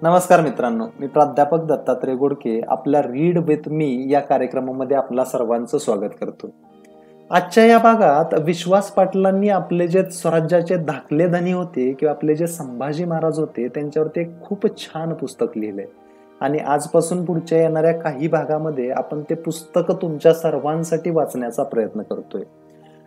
नमस्कार मित्रांनो, मी प्राध्यापक दत्तात्रय गोडके आपल्या रीड विथ मी या कार्यक्रमामध्ये आपल्या सर्वांचं स्वागत करतो. आजच्या या भागात विश्वास पाटलांनी आपले जे स्वराज्याचे धाकले धनी होते किंवा आपले जे संभाजी महाराज होते त्यांच्यावरती एक खूप छान पुस्तक लिहिलंय आणि आजपासून पुढच्या येणाऱ्या काही भागामध्ये आपण ते पुस्तक तुमच्या सर्वांसाठी वाचण्याचा प्रयत्न करतोय.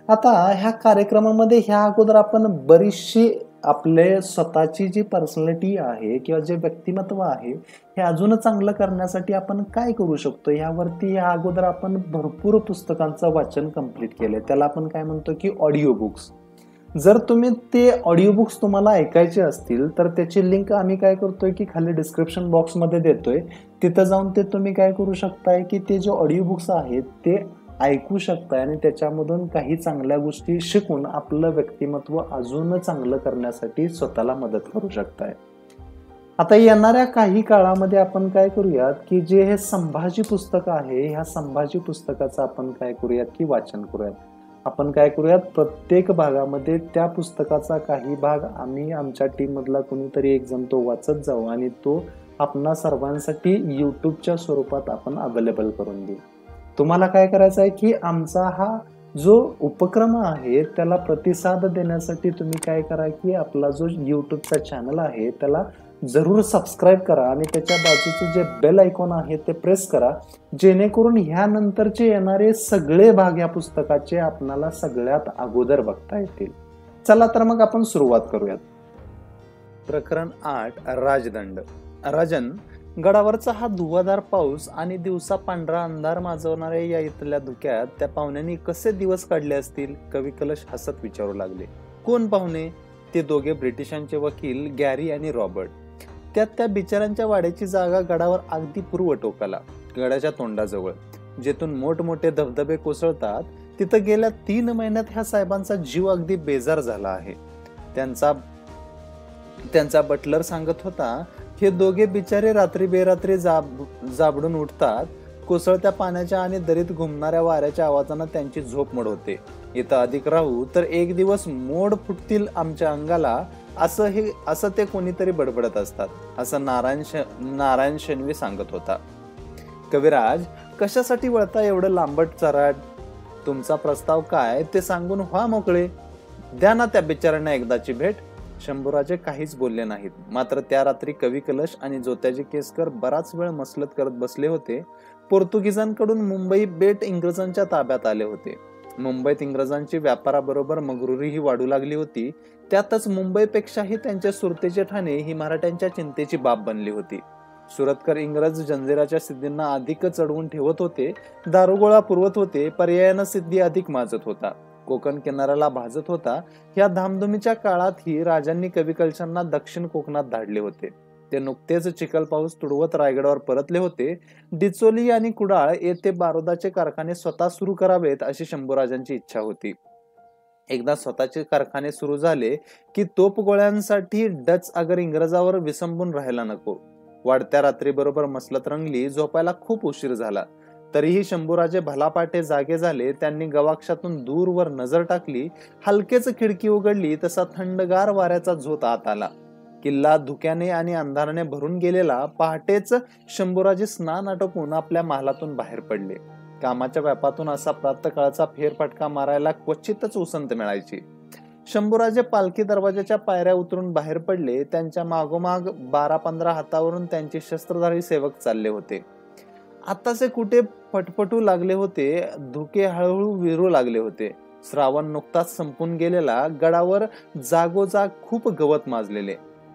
आता ह्या कार्यक्रमामध्ये ह्या अगोदर आपण बरीचशी आपले स्वतःची जी पर्सनॅलिटी आहे किंवा जे व्यक्तिमत्व आहे हे अजून चांगलं करण्यासाठी आपण काय करू शकतो यावरती या अगोदर आपण भरपूर पुस्तकांचं वाचन कंप्लीट केलंय. त्याला आपण काय म्हणतो की ऑडिओ बुक्स. जर तुम्ही ते ऑडिओ बुक्स तुम्हाला ऐकायचे असतील तर त्याची लिंक आम्ही काय करतोय की खाली डिस्क्रिप्शन बॉक्समध्ये देतोय. तिथं जाऊन ते तुम्ही काय करू शकताय की ते जे ऑडिओ बुक्स आहेत ते ऐकू शकताय आणि त्याच्यामधून काही चांगल्या गोष्टी शिकून आपलं व्यक्तिमत्व अजून चांगलं करण्यासाठी स्वतःला मदत करू शकताय. आता येणाऱ्या काही काळामध्ये आपण काय करूयात की जे हे संभाजी पुस्तक आहे ह्या संभाजी पुस्तकाचं आपण काय करूयात की वाचन करूयात. आपण काय करूयात प्रत्येक भागामध्ये त्या पुस्तकाचा काही भाग आम्ही आमच्या टीम मधला कोणीतरी एक जण तो वाचत जाऊ आणि तो आपणा सर्वांसाठी युट्यूबच्या स्वरूपात आपण अवेलेबल करून देऊ. तुम्हाला काय करायचं आहे की आमचा हा जो उपक्रम आहे त्याला प्रतिसाद देण्यासाठी तुम्ही काय करा की आपला जो युट्यूबचा चॅनल आहे त्याला जरूर सबस्क्राईब करा आणि त्याच्या बाजूचे जे बेल आयकॉन आहे ते प्रेस करा, जेणेकरून ह्यानंतरचे येणारे सगळे भाग या पुस्तकाचे आपणाला सगळ्यात अगोदर बघता येतील. चला तर मग आपण सुरुवात करूयात. प्रकरण 8 राजदंड. राजन, गडावरचा हा धुवाधार पाऊस आणि दिवसा पांढरा अंधार माजवणाऱ्या या इथल्या धुक्यात त्या पाहुण्यांनी कसे दिवस काढले असतील? कवी कलश हसत विचारू लागले. कोण पाहुणे? ते दोघे ब्रिटिशांचे वकील गॅरी आणि रॉबर्ट. त्यात त्या बिचाऱ्यांच्या वाड्याची जागा गडावर अगदी पूर्व टोकाला, गडाच्या तोंडाजवळ, जेथून मोठमोठे धबधबे कोसळतात. तिथं गेल्या 3 महिन्यात ह्या साहेबांचा जीव अगदी बेजार झाला आहे. त्यांचा बटलर सांगत होता, हे दोघे बिचारे रात्री बेरात्री जाबडून उठतात. कोसळत्या पाण्याच्या आणि दरीत घुमणाऱ्या वाऱ्याच्या आवाजानं त्यांची झोप मोड होते. इथं अधिक राहू तर एक दिवस मोड फुटतील आमच्या अंगाला, असं ते कोणीतरी बडबडत असतात, असं नारायण शेणवी सांगत होता. कविराज, कशासाठी वळता एवढं लांबट चराट? तुमचा प्रस्ताव काय ते सांगून व्हा मोकळे. द्या ना त्या बिचाऱ्यांना एकदाची भेट. शंभूराजे काहीच बोलले नाहीत. मात्र त्या रात्री कवी कलश आणि जोत्याजी केसकर बराच वेळ मसलत करत बसले होते. पोर्तुगीजांकडून मुंबई बेट इंग्रजांच्या ताब्यात आले होते. मुंबईत इंग्रजांची व्यापाराबरोबर मगरुरीही वाढू लागली होती. त्यातच मुंबईपेक्षाही त्यांच्या सुरतेचे ठाणे ही मराठ्यांच्या चिंतेची बाब बनली होती. सुरतकर इंग्रज जंजिराच्या सिद्धींना अधिक चढवून ठेवत होते, दारुगोळा पुरवत होते, पर्यायानं सिद्धी अधिक माजत होता, कोकण किनाऱ्याला भाजत होता. या धामधुमीच्या काळातही राजांनी कवी कलशांना दक्षिण कोकणात धाडले होते. ते नुकतेच चिखल पाऊस तुडवत रायगडावर परतले होते. डिचोली आणि कुडाळ येथे बारुदाचे कारखाने स्वतः सुरू करावेत अशी शंभूराजांची इच्छा होती. एकदा स्वतःचे कारखाने सुरू झाले की तोफगोळ्यांसाठी डच अगर इंग्रजावर विसंबून राहायला नको. वाढत्या रात्री बरोबर मसलत रंगली. झोपायला खूप उशीर झाला. तरीही शंभूराजे भलापाटे जागे झाले. त्यांनी गवाक्षातून दूरवर नजर टाकली. हलकेच खिडकी उघडली तसा थंडगार वाऱ्याचा झोत आत आला. किल्ला धुक्याने आणि अंधाराने भरून गेलेला. पहाटेच शंभूराजे स्नान आटोपून आपल्या महालातून बाहेर पडले. कामाच्या व्यापातून असा प्रातःकाळचा फेरफटका मारायला क्वचितच उसंत मिळायची. शंभूराजे पालखी दरवाजाच्या पायऱ्या उतरून बाहेर पडले. त्यांच्या मागोमाग 12-15 हातावरून त्यांचे शस्त्रधारी सेवक चालले होते. आताचे कुठे फटफटू लागले होते. धुके हळूहळू विरू लागले होते. श्रावण नुकताच संपून गेलेला. गडावर जागोजाग खूप गवत माजलेले.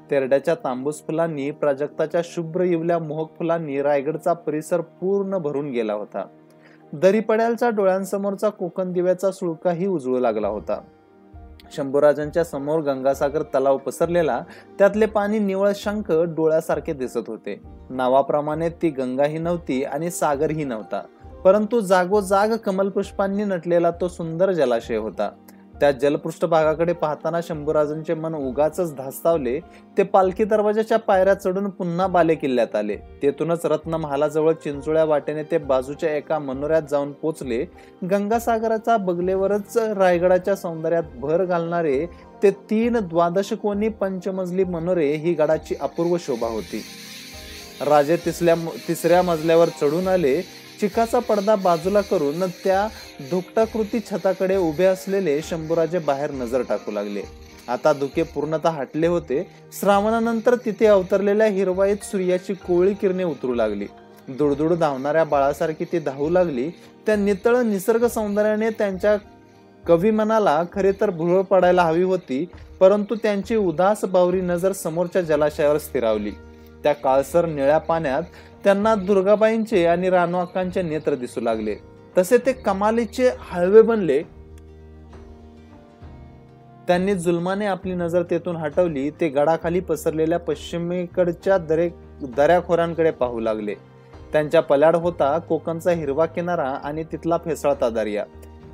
तेरड्याच्या तांबूस फुलांनी, प्राजक्ताच्या शुभ्र इवल्या मोहक फुलांनी रायगडचा परिसर पूर्ण भरून गेला होता. दरीपड्यालच्या डोळ्यांसमोरचा कोकण दिव्याचा सुळकाही उजळू लागला होता. शंभूराजांच्या समोर गंगासागर तलाव पसरलेला. त्यातले पाणी निवळ शंख डोळ्यासारखे दिसत होते. नावाप्रमाणे ती गंगाही नव्हती आणि सागरही नव्हता, परंतु जागोजाग कमलपुष्पांनी नटलेला तो सुंदर जलाशय होता. त्या जलपृष्ठभागाकडे पाहताना शंभूराजांचे मन उगाचच धास्तावले. ते पालखी दरवाजाच्या पायऱ्या चढून पुन्हा बाले किल्ल्यात आले. तेथूनच रत्न महालाजवळ चिंचोळ्या वाटेने ते बाजूच्या एका मनोऱ्यात जाऊन पोचले. गंगासागराच्या बगलेवरच रायगडाच्या सौंदर्यात भर घालणारे ते 3 द्वादश कोनी पंचमजली मनोरे ही गडाची अपूर्व शोभा होती. राजे तिसऱ्या मजल्यावर चढून आले. चिकाचा पडदा बाजूला करून त्या धुकटाकृती छताकडे उभे असलेले शंभूराजे बाहेर नजर टाकू लागले. आता धुके पूर्णतः हटले होते. श्रावणानंतर तिथे अवतरलेल्या हिरवाईत सूर्याची कोवळी किरणे उतरू लागली. दुडदुड धावणाऱ्या बाळासारखी ती धावू लागली. त्या नितळ निसर्ग सौंदर्याने त्यांच्या कवी मनाला खरे तर भुरळ पडायला हवी होती, परंतु त्यांची उदास बावरी नजर समोरच्या जलाशयावर स्थिरावली. त्या काळसर निळ्या पाण्यात त्यांना दुर्गाबाईंचे आणि रानू अक्कांचे नेत्र दिसू लागले. तसे ते कमालीचे हळवे बनले. त्यांनी जुलमाने आपली नजर तेथून हटवली. ते गडाखाली पसरलेल्या पश्चिमेकडच्या दऱ्याखोऱ्यांकडे पाहू लागले. त्यांच्या पल्याड होता कोकणचा हिरवा किनारा आणि तिथला फेसाळता दर्या.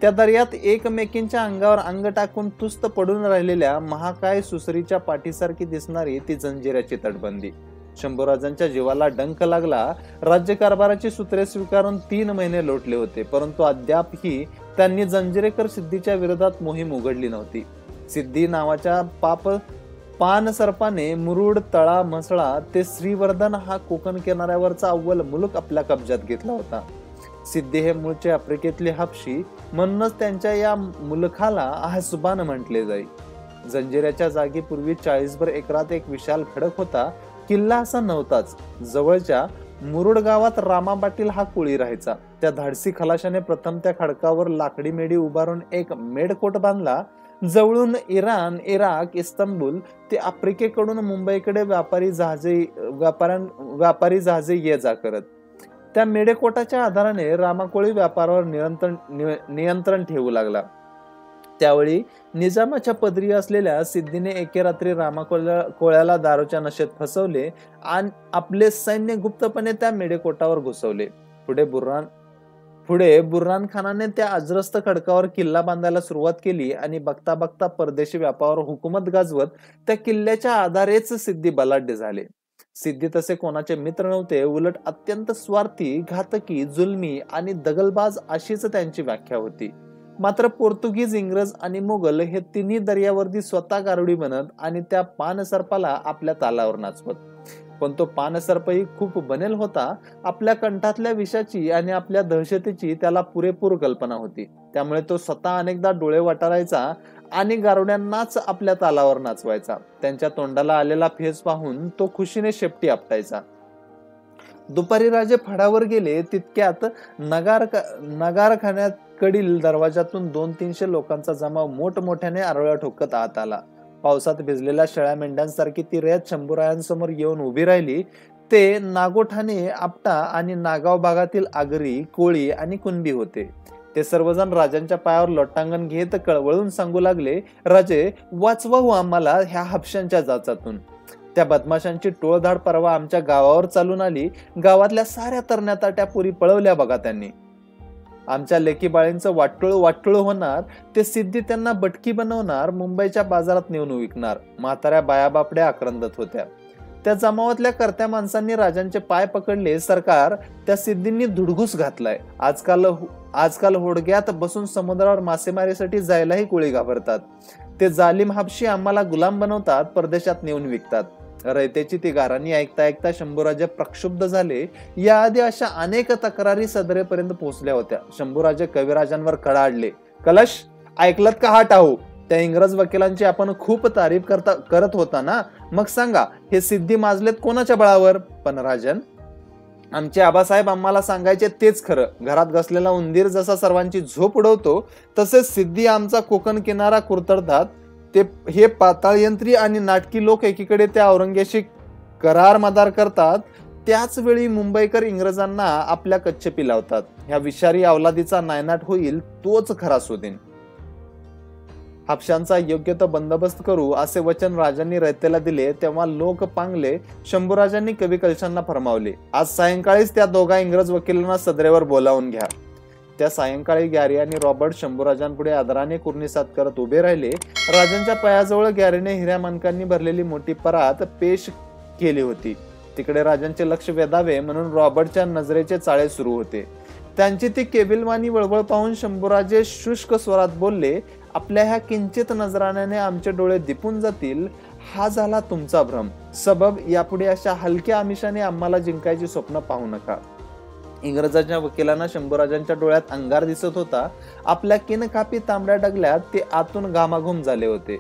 त्या दर्यात एकमेकींच्या अंगावर अंग टाकून तुस्त पडून राहिलेल्या महाकाय सुसरीच्या पाठीसारखी दिसणारी ती जंजिऱ्याची तटबंदी. शंभूराजांच्या जीवाला डंक लागला. राज्यकारभाराची सूत्रे स्वीकारून 3 महिने लोटले होते, परंतु अद्यापही त्यांनी जंजिरेकर सिद्धीच्या विरोधात मोहीम उघडली नव्हती. सिद्धी नावाच्या पान सर्पाने मुरुड, तळा, म्हसळा ते श्रीवर्धन हा कोकण किनाऱ्यावरचा अव्वल मुलूक आपल्या कब्जात घेतला होता. सिद्धी हे मूळचे आफ्रिकेतले हापशी, म्हणूनच त्यांच्या या मुलखाला आहसुबान म्हटले जाई. जंजिऱ्याच्या जागी पूर्वी 40 एकरात एक विशाल खडक होता. किल्ला असा नव्हताच. जवळच्या मुरुड गावात रामा पाटील हा कोळी राहायचा. त्या धाडसी खलाशाने प्रथम त्या खडकावर लाकडी मेढी उभारून एक मेढकोट बांधला. जवळून इराण, इराक, इस्तंबूल ते आफ्रिकेकडून मुंबईकडे व्यापारी जहाजे ये जा करत. त्या मेढेकोटाच्या आधाराने रामाकोळी व्यापारावर नियंत्रण ठेवू लागला. त्यावेळी निजामाच्या पदरी असलेल्या सिद्धीने एके रात्री रामाकोळ्याला दारूच्या नशेत फसवले आणि आपले सैन्य गुप्तपणे त्या मेढेकोटावर घुसवले. पुढे बुर्रान खानाने त्या अजरस्त खडकावर किल्ला बांधायला सुरुवात केली आणि बघता बघता परदेशी व्यापारावर हुकूमत गाजवत त्या किल्ल्याच्या आधारेच सिद्धी बलाढ्य झाले. सिद्धी तसे कोणाचे मित्र नव्हते, उलट अत्यंत स्वार्थी, घातकी, जुलमी आणि दगलबाज अशीच त्यांची व्याख्या होती. मात्र पोर्तुगीज, इंग्रज आणि मोगल हे तिन्ही दर्यावर्दी स्वतः गारुडी बनत आणि त्या पानसर्पाला आपल्या तालावर नाचवत. पण तो पानसर्पही खूप बनेल होता. आपल्या कंठातल्या विषाची आणि आपल्या दहशतीची त्याला पुरेपूर कल्पना होती. त्यामुळे तो स्वतः अनेकदा डोळे वटारायचा आणि गारुड्यांनाच आपल्या तालावर नाचवायचा. त्यांच्या तोंडाला आलेला फेस पाहून तो खुशीने शेपटी आपटायचा. दुपारी राजे फडावर गेले तितक्यात नगारखान्याकडील दरवाजातून 200-300 लोकांचा जमाव मोठमोठ्याने आरोळ्या ठोकत आत आला. पावसात भिजलेल्या शेळ्या मेंढ्यांसारखी ती रयत शंभूरायांसमोर येऊन उभी राहिली. ते नागोठाणे, आपटा आणि नागाव भागातील आगरी, कोळी आणि कुणबी होते. ते सर्वजण राजांच्या पायावर लोटांगण घेत कळवळून सांगू लागले, राजे, वाचवा हो आम्हाला ह्या हापशांच्या जाचातून. त्या बदमाशांची टोळधाड परवा आमच्या गावावर चालून आली. गावातल्या साऱ्या तरण्या ताट्या पुरी पळवल्या बघा त्यांनी. आमच्या लेकी बाळींचं वाटोळ होणार. ते सिद्धी त्यांना बटकी बनवणार, मुंबईच्या बाजारात नेऊन विकणार. म्हाताऱ्या बायाबापड्या आक्रंदत होत्या. त्या जमावातल्या कर्त्या माणसांनी राजांचे पाय पकडले. सरकार त्या सिद्धींनी धुडघूस घातलाय. आजकाल होडग्यात बसून समुद्रावर मासेमारीसाठी जायलाही कोळी घाबरतात. ते जालिम हापशी आम्हाला गुलाम बनवतात, परदेशात नेऊन विकतात. रयतेची ती गाराणी ऐकता ऐकता शंभूराजे प्रक्षुब्ध झाले. याआधी अशा अनेक तक्रारी सदरेपर्यंत पोहोचल्या होत्या. शंभूराजे कविराजांवर कडाडले. कलश, ऐकलत का हा टाहू? त्या इंग्रज वकिलांची आपण खूप तारीफ करत होता ना, मग सांगा हे सिद्धी माजलेत कोणाच्या बळावर? पण राजन, आमचे आबासाहेब आम्हाला सांगायचे तेच खरं. घरात घसलेला उंदीर जसा सर्वांची झोप उडवतो, तसेच सिद्धी आमचा कोकण किनारा कुरतडतात. हे पाताळयंत्री आणि नाटकी लोक एकीकडे त्या औरंग्याशी करार मदार करतात, त्याच वेळी मुंबईकर इंग्रजांना आपल्या कच्छेपी लावतात. ह्या विषारी अवलादीचा नायनाट होईल तोच खरा शोधेन. हापशांचा योग्य तो बंदोबस्त करू असे वचन राजांनी रयतेला दिले. तेव्हा लोक पांगले. शंभूराजांनी कवी कलशांना फरमावले, आज सायंकाळीच त्या दोघा इंग्रज वकिलांना सदरेवर बोलावून घ्या. त्या सायंकाळी गॅरी आणि रॉबर्ट शंभूराजांपुढे आदराने कुर्णिसात करत उभे राहिले. राजांच्या पायाजवळ गॅरीने हिऱ्या माणकांनी भरलेली मोठी परात पेश केली होती. तिकडे राजांचे लक्ष वेधावे म्हणून रॉबर्टच्या नजरेचे चाळे सुरू होते. त्यांची ती केविलवाणी वळवळ पाहून शंभूराजे शुष्क स्वरात बोलले, आपल्या ह्या किंचित नजराण्याने आमचे डोळे दिपून जातील. हा झाला तुमचा भ्रम. सबब यापुढे अशा हलक्या आमिषाने आम्हाला जिंकायची स्वप्न पाहू नका. इंग्रजांच्या वकिलांना शंभूराजांच्या डोळ्यात अंगार दिसत होता. आपल्या किनकापी तांबड्या डगल्यात ते आतून घामाघूम झाले होते.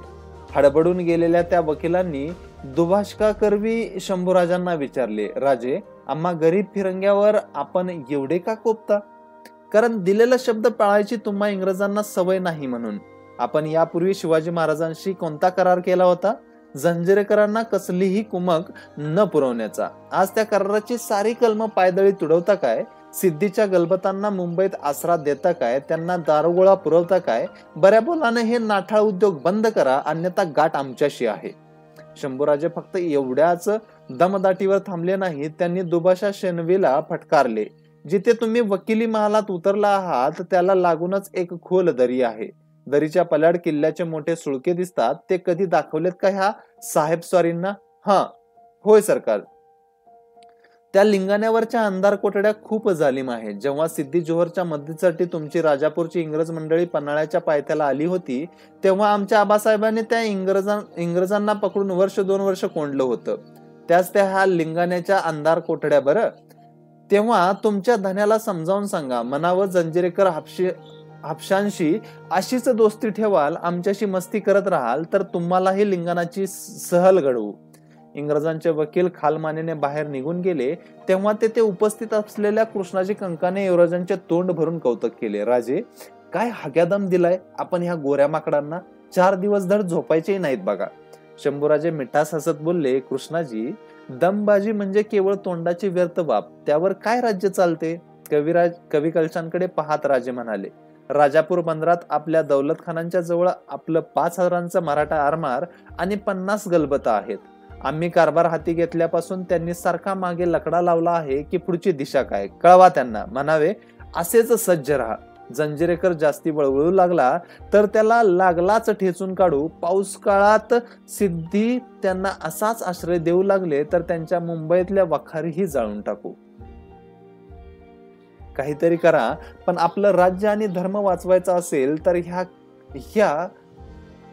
हडबडून गेलेल्या त्या वकिलांनी दुभाषका करवी शंभूराजांना विचारले, राजे, आम्हा गरीब फिरंग्यावर आपण एवढे का कोपता? कारण दिलेला शब्द पाळायची तुम्हा इंग्रजांना सवय नाही म्हणून. आपण यापूर्वी शिवाजी महाराजांशी कोणता करार केला होता? जंजिरेकरांना कसलीही कुमक न पुरवण्याचा. आज त्या कराराची सारी कलम पायदळी तुडवता काय? सिद्धीच्या गलबतांना मुंबईत आसरा देता काय? त्यांना दारुगोळा पुरवता काय? बऱ्या बोलाने हे नाठाळ उद्योग बंद करा, अन्यथा गाठ आमच्याशी आहे. शंभूराजे फक्त एवढ्याच दमदाटीवर थांबले नाही, त्यांनी दुभाषा शेनवीला फटकारले. जिथे तुम्ही वकिली महालात उतरला आहात त्याला लागूनच एक खोल दरी आहे. दरीच्या पल्याड किल्ल्याचे मोठे सुळके दिसतात. ते कधी दाखवलेत का ह्या साहेब स्वारींना? हा, होय सरकार. त्या लिंगाण्यावरच्या अंधार कोठड्या खूप जालिम आहेत. जेव्हा सिद्धी जोहरच्या मदतीसाठी तुमची राजापूरची इंग्रज मंडळी पन्हाळ्याच्या पायथ्याला आली होती, तेव्हा आमच्या आबासाहेबांनी त्या इंग्रजांना पकडून 1-2 वर्ष कोंडलं होतं. त्याच त्या ह्या लिंगाण्याच्या अंधार कोठड्या. बरं, तेव्हा तुमच्या धन्याला समजावून सांगा, म्हणावं, जंजिरेकर हापशांशी अशीच दोस्ती ठेवाल, आमच्याशी मस्ती करत राहाल तर तुम्हालाही लिंगाणाची सहल घडवू. इंग्रजांचे वकील खालमानेने बाहेर निघून गेले. तेव्हा तेथे उपस्थित असलेल्या कृष्णाजी कंकाने युवराजांचे तोंड भरून कौतुक केले. राजे, काय हाग्यादम दिलाय आपण ह्या गोऱ्या माकडांना. 4 दिवस धड झोपायचे नाहीत बघा. शंभूराजे मिठास हसत बोलले, कृष्णाजी, दमबाजी म्हणजे केवळ तोंडाची व्यर्थ बाब. त्यावर काय राज्य चालते? कवी कलशांकडे पाहत राजे म्हणाले, राजापूर बंदरात आपल्या दौलत खानांच्या जवळ आपलं 5,000चा मराठा आरमार आणि 50 गलबता आहेत. आम्ही कारभार हाती घेतल्यापासून त्यांनी सारखा मागे लकडा लावला आहे की पुढची दिशा काय, कळवा त्यांना. म्हणावे, असेच सज्ज राहा. जंजिरेकर जास्ती वळवळू लागला तर त्याला लागलाच ठेचून काढू. पाऊस काळात सिद्धी त्यांना असाच आश्रय देऊ लागले तर त्यांच्या मुंबईतल्या वखारीही जाळून टाकू. काहीतरी करा, पण आपलं राज्य आणि धर्म वाचवायचा असेल तर ह्या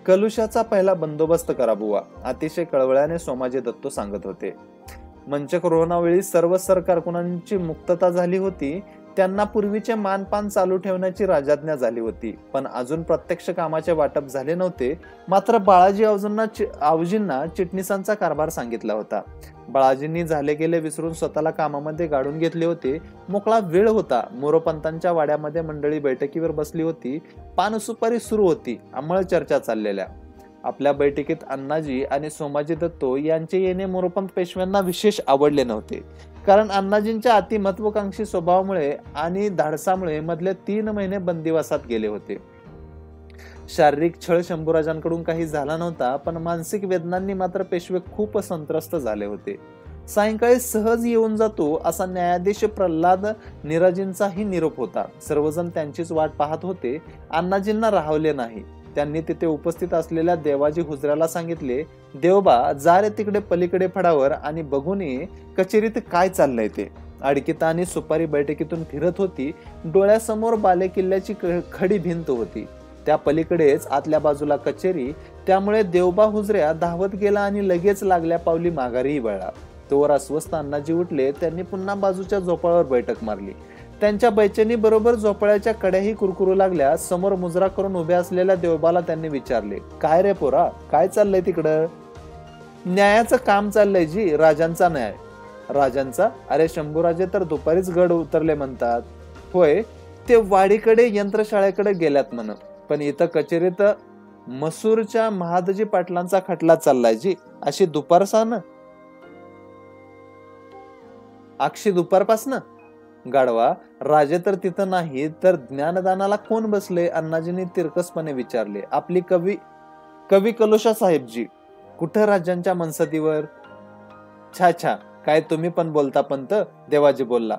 कलुषाचा पहिला बंदोबस्त करा बुवा. अतिशय कळवळ्याने सोमाजी दत्तो सांगत होते. मंचकरोहणावेळी सर्व सरकारकुनांची मुक्तता झाली होती. त्यांना पूर्वीचे मानपान चालू ठेवण्याची राजाज्ञा झाली होती. पण अजून प्रत्यक्ष कामाचे वाटप झाले नव्हते. मात्र बाळाजी आवजींना चिटणीसांचा कारभार सांगितला होता. बाळाजींनी झाले गेले विसरून स्वतःला कामामध्ये गाडून घेतले होते. मोकळा वेळ होता. मोरोपंतांच्या वाड्यामध्ये मंडळी बैठकीवर बसली होती. पान सुपारी सुरू होती. अंमळ चर्चा चाललेल्या. आपल्या बैठकीत अण्णाजी आणि सोमाजी दत्तो यांचे येणे मोरोपंत पेशव्यांना विशेष आवडले नव्हते. कारण अण्णाजींच्या अति महत्वाकांक्षी स्वभावामुळे आणि धाडसामुळे मधले 3 महिने बंदिवासात गेले होते. शारीरिक छळ शंभूराजांकडून काही झाला नव्हता, पण मानसिक वेदनांनी मात्र पेशवे खूप संत्रस्त झाले होते. सायंकाळी सहज येऊन जातो असा न्यायाधीश प्रल्हाद निराजींचाही निरोप होता. सर्वजण त्यांचीच वाट पाहत होते. अण्णाजींना राहवले नाही. त्यांनी तिथे उपस्थित असलेल्या देवाजी हुजऱ्याला सांगितले, देवबा, जा रे तिकडे पलीकडे फडावर आणि बघून ये कचेरीत काय चाललंय ते. अडकिता आणि सुपारी बैठकीतून फिरत होती. डोळ्यासमोर बालेकिल्ल्याची खडी भिंत होती. त्या पलीकडेच आतल्या बाजूला कचेरी. त्यामुळे देवबा हुजऱ्या धावत गेला आणि लगेच लागल्या पावली माघारीही वळला. तोवर अस्वस्थ अण्णाजी उठले. त्यांनी पुन्हा बाजूच्या झोपाळ्यावर बैठक मारली. त्यांच्या बैचेनी बरोबर झोपाळ्याच्या कड्याही कुरकुरू लागल्या. समोर मुजरा करून उभ्या असलेल्या देवबाला त्यांनी विचारले, काय रे पोरा, काय चाललंय तिकडं? न्यायाचं काम चाललंय जी, राजांचा न्याय. राजांचा? अरे शंभूराजे तर दुपारीच गड उतरले म्हणतात. होय, ते वाडीकडे यंत्रशाळेकडे गेल्यात म्हण. पण इथं कचेरीत मसूरच्या महादजी पाटलांचा खटला चाललाय जी. अशी दुपारसान? अक्षी दुपारपासनं? गाढवा, राजे तर तिथं नाही तर ज्ञानदानाला कोण बसले? अण्णाजींनी तिरकसपणे विचारले. आपली कवी कलुषा साहेबजी. कुठं राजांच्या मनसतीवर? छा छा, काय तुम्ही पण बोलता पंत? देवाजी बोलला.